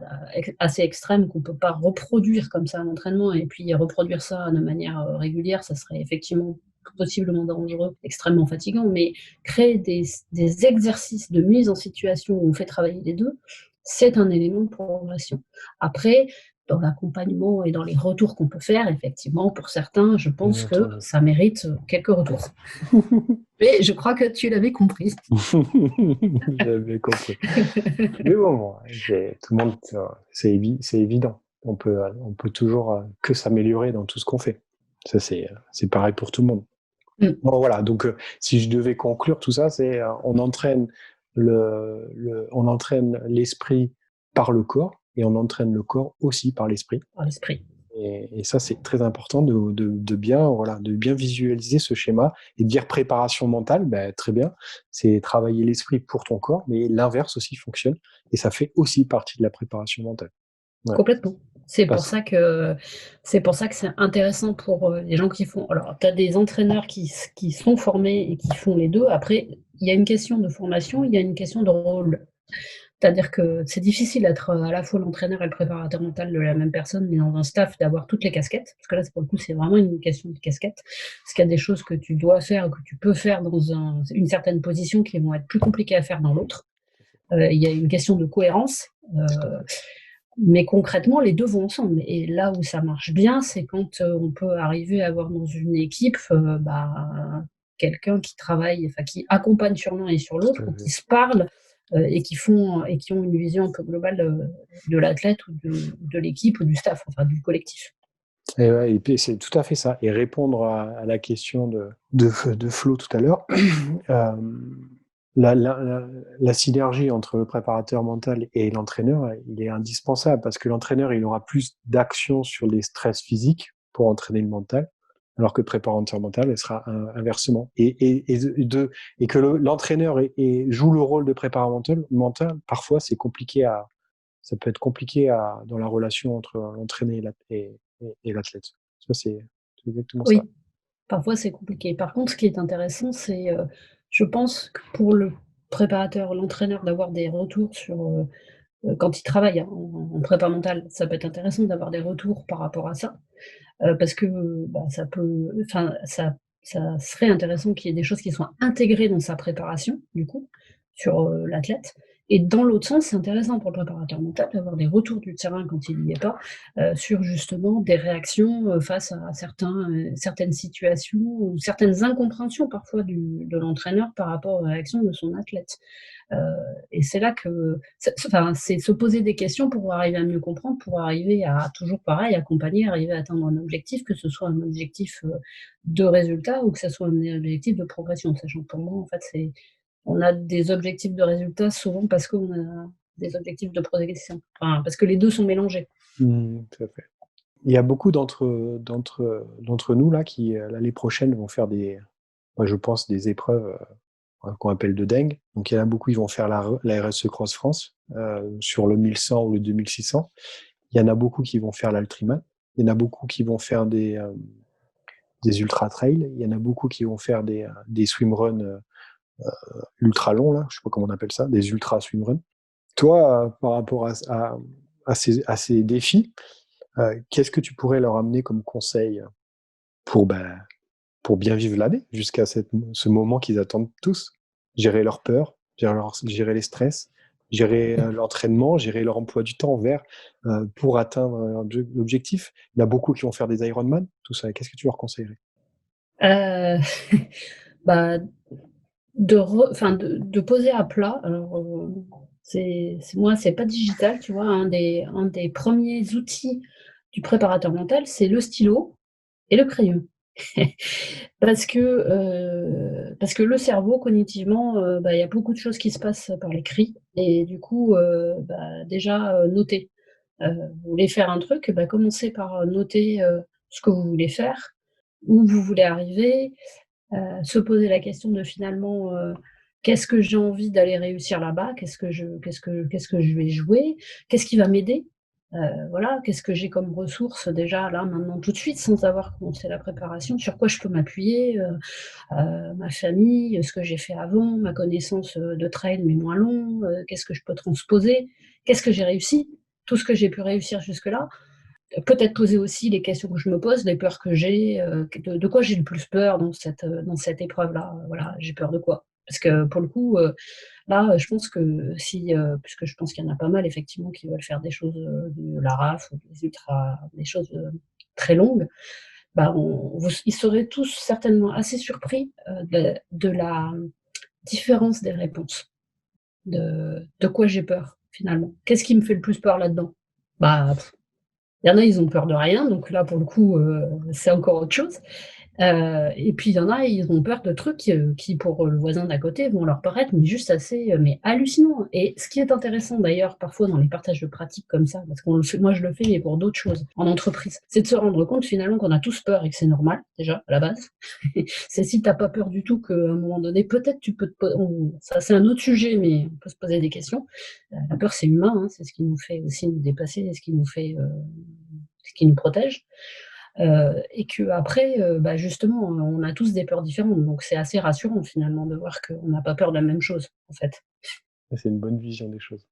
assez extrêmes qu'on ne peut pas reproduire comme ça à l'entraînement et puis reproduire ça de manière, régulière, ça serait effectivement possiblement dangereux, extrêmement fatigant, mais créer des exercices de mise en situation où on fait travailler les 2, c'est un élément de progression. Après, dans l'accompagnement et dans les retours qu'on peut faire, effectivement, pour certains, je Bien pense que entendu. ça mérite, quelques retours. Mais je crois que tu l'avais compris. J'avais compris. Mais bon, tout le monde, c'est évident. On peut toujours que s'améliorer dans tout ce qu'on fait. Ça, c'est pareil pour tout le monde. Mmh. Bon, voilà. Donc, si je devais conclure tout ça, c'est on entraîne l'esprit par le corps et on entraîne le corps aussi par l'esprit. Par l'esprit. Et ça, c'est très important de bien, voilà, de bien visualiser ce schéma et de dire préparation mentale, ben, très bien, c'est travailler l'esprit pour ton corps, mais l'inverse aussi fonctionne et ça fait aussi partie de la préparation mentale. Ouais, Complètement. C'est ça, pour ça que c'est intéressant pour, les gens qui font alors tu as des entraîneurs qui sont formés et qui font les 2. Après, il y a une question de formation, il y a une question de rôle. C'est-à-dire que c'est difficile d'être, à la fois l'entraîneur et le préparateur mental de la même personne, mais dans un staff, d'avoir toutes les casquettes. Parce que là, c'est pour le coup, c'est vraiment une question de casquette. Parce qu'il y a des choses que tu dois faire ou que tu peux faire dans une certaine position qui vont être plus compliquées à faire dans l'autre. Il y a une question de cohérence, tout à heu fait. mais concrètement, les 2 vont ensemble et là où ça marche bien, c'est quand, on peut arriver à avoir dans une équipe, quelqu'un qui travaille, enfin qui accompagne sur l'un et sur Tout l'autre à ou qui fait. se parlent, et qui ont une vision un peu globale, de l'athlète ou de l'équipe ou du staff, enfin du collectif. Et ouais, et puis c'est tout à fait ça. Et répondre à la question de Flo tout à l'heure, la synergie entre le préparateur mental et l'entraîneur, il est indispensable parce que l'entraîneur, il aura plus d'action sur les stress physiques pour entraîner le mental. alors que préparateur mental, elle sera inversement. Et que l'entraîneur joue le rôle de préparateur mental, parfois ça peut être compliqué dans la relation entre l'entraîné et l'athlète. Ça, c'est exactement ça. Oui, parfois c'est compliqué. Par contre, ce qui est intéressant, c'est, je pense que pour le préparateur, l'entraîneur, d'avoir des retours sur, quand il travaille, hein, en prépa mentale, ça peut être intéressant d'avoir des retours par rapport à ça. Parce que, bah, ça serait intéressant qu'il y ait des choses qui soient intégrées dans sa préparation, du coup, sur, l'athlète. Et dans l'autre sens, c'est intéressant pour le préparateur mental d'avoir des retours du terrain quand il n'y est pas, sur justement des réactions, face à certaines situations ou certaines incompréhensions parfois de l'entraîneur par rapport aux réactions de son athlète. Heu et c'est là que c'est se poser des questions pour arriver à mieux comprendre, pour arriver à toujours pareil, accompagner, arriver à atteindre un objectif, que ce soit un objectif, de résultat ou que ça soit un objectif de progression. Sachant que pour moi, en fait, on a des objectifs de résultat souvent parce qu'on a des objectifs de progression. Enfin, parce que les 2 sont mélangés. Tout à fait. Il y a beaucoup d'entre nous là qui, l'année prochaine vont faire moi je pense des épreuves, qu'on appelle de dingue. Donc il y en a beaucoup, ils vont faire la RSE Cross France, sur le 1100 ou le 2600. Il y en a beaucoup qui vont faire l'Altriman. Il y en a beaucoup qui vont faire des ultra trails. Il y en a beaucoup qui vont faire des swimruns, ultra longs là, je sais pas comment on appelle ça, des ultra swimruns. Toi, par rapport à ces défis, qu'est-ce que tu pourrais leur amener comme conseil pour, pour bien vivre l'année, jusqu'à ce moment qu'ils attendent tous? Gérer leur peur, gérer les stress, gérer l'entraînement, gérer leur emploi du temps pour atteindre l'objectif. Il y en a beaucoup qui vont faire des Ironman, tout ça. Qu'est-ce que tu leur conseillerais? Heu, bah, de poser à plat. Alors, c'est pas digital, tu vois? Un des premiers outils du préparateur mental, c'est le stylo et le crayon. Parce que le cerveau cognitivement, bah, il y a beaucoup de choses qui se passent par l'écrit et du coup, bah, déjà, noter. Vous voulez faire un truc, bah, commencez par noter, ce que vous voulez faire, où vous voulez arriver, se poser la question de finalement, qu'est-ce que j'ai envie d'aller réussir là-bas? Qu'est-ce que je vais jouer? Qu'est-ce qui va m'aider? Voilà, qu'est-ce que j'ai comme ressources déjà là, maintenant, tout de suite, sans avoir commencé la préparation? Sur quoi je peux m'appuyer? Ma famille, ce que j'ai fait avant, ma connaissance, de trail mais moins long, qu'est-ce que je peux transposer? Qu'est-ce que j'ai réussi? Tout ce que j'ai pu réussir jusque-là. Peut-être poser aussi les questions que je me pose, les peurs que j'ai, de quoi j'ai le plus peur dans cette épreuve-là, voilà, j'ai peur de quoi? Parce que pour le coup, là, je pense que si, puisque je pense qu'il y en a pas mal effectivement qui veulent faire des choses, de la RAF ou des choses, très longues, bah, ils seraient tous certainement assez surpris, de la différence des réponses. De quoi j'ai peur finalement? Qu'est-ce qui me fait le plus peur là-dedans? Bah, il y en a, ils ont peur de rien, donc là, pour le coup, c'est encore autre chose. Et puis il y en a, ils ont peur de trucs, qui pour le voisin d'à côté vont leur paraître mais juste assez, mais hallucinants. Et ce qui est intéressant d'ailleurs parfois dans les partages de pratiques comme ça, parce qu'on le fait, moi je le fais, mais pour d'autres choses en entreprise, c'est de se rendre compte finalement qu'on a tous peur et que c'est normal déjà à la base. C'est si tu as pas peur du tout qu'à un moment donné, peut-être tu peux te po on ça c'est un autre sujet, mais on peut se poser des questions. La peur c'est humain, hein, c'est ce qui nous fait aussi nous dépasser, c'est ce qui nous fait, ce qui nous protège. Et qu'après, bah, justement, on a tous des peurs différentes, donc c'est assez rassurant finalement de voir qu'on n'a pas peur de la même chose, en fait. C'est une bonne vision des choses.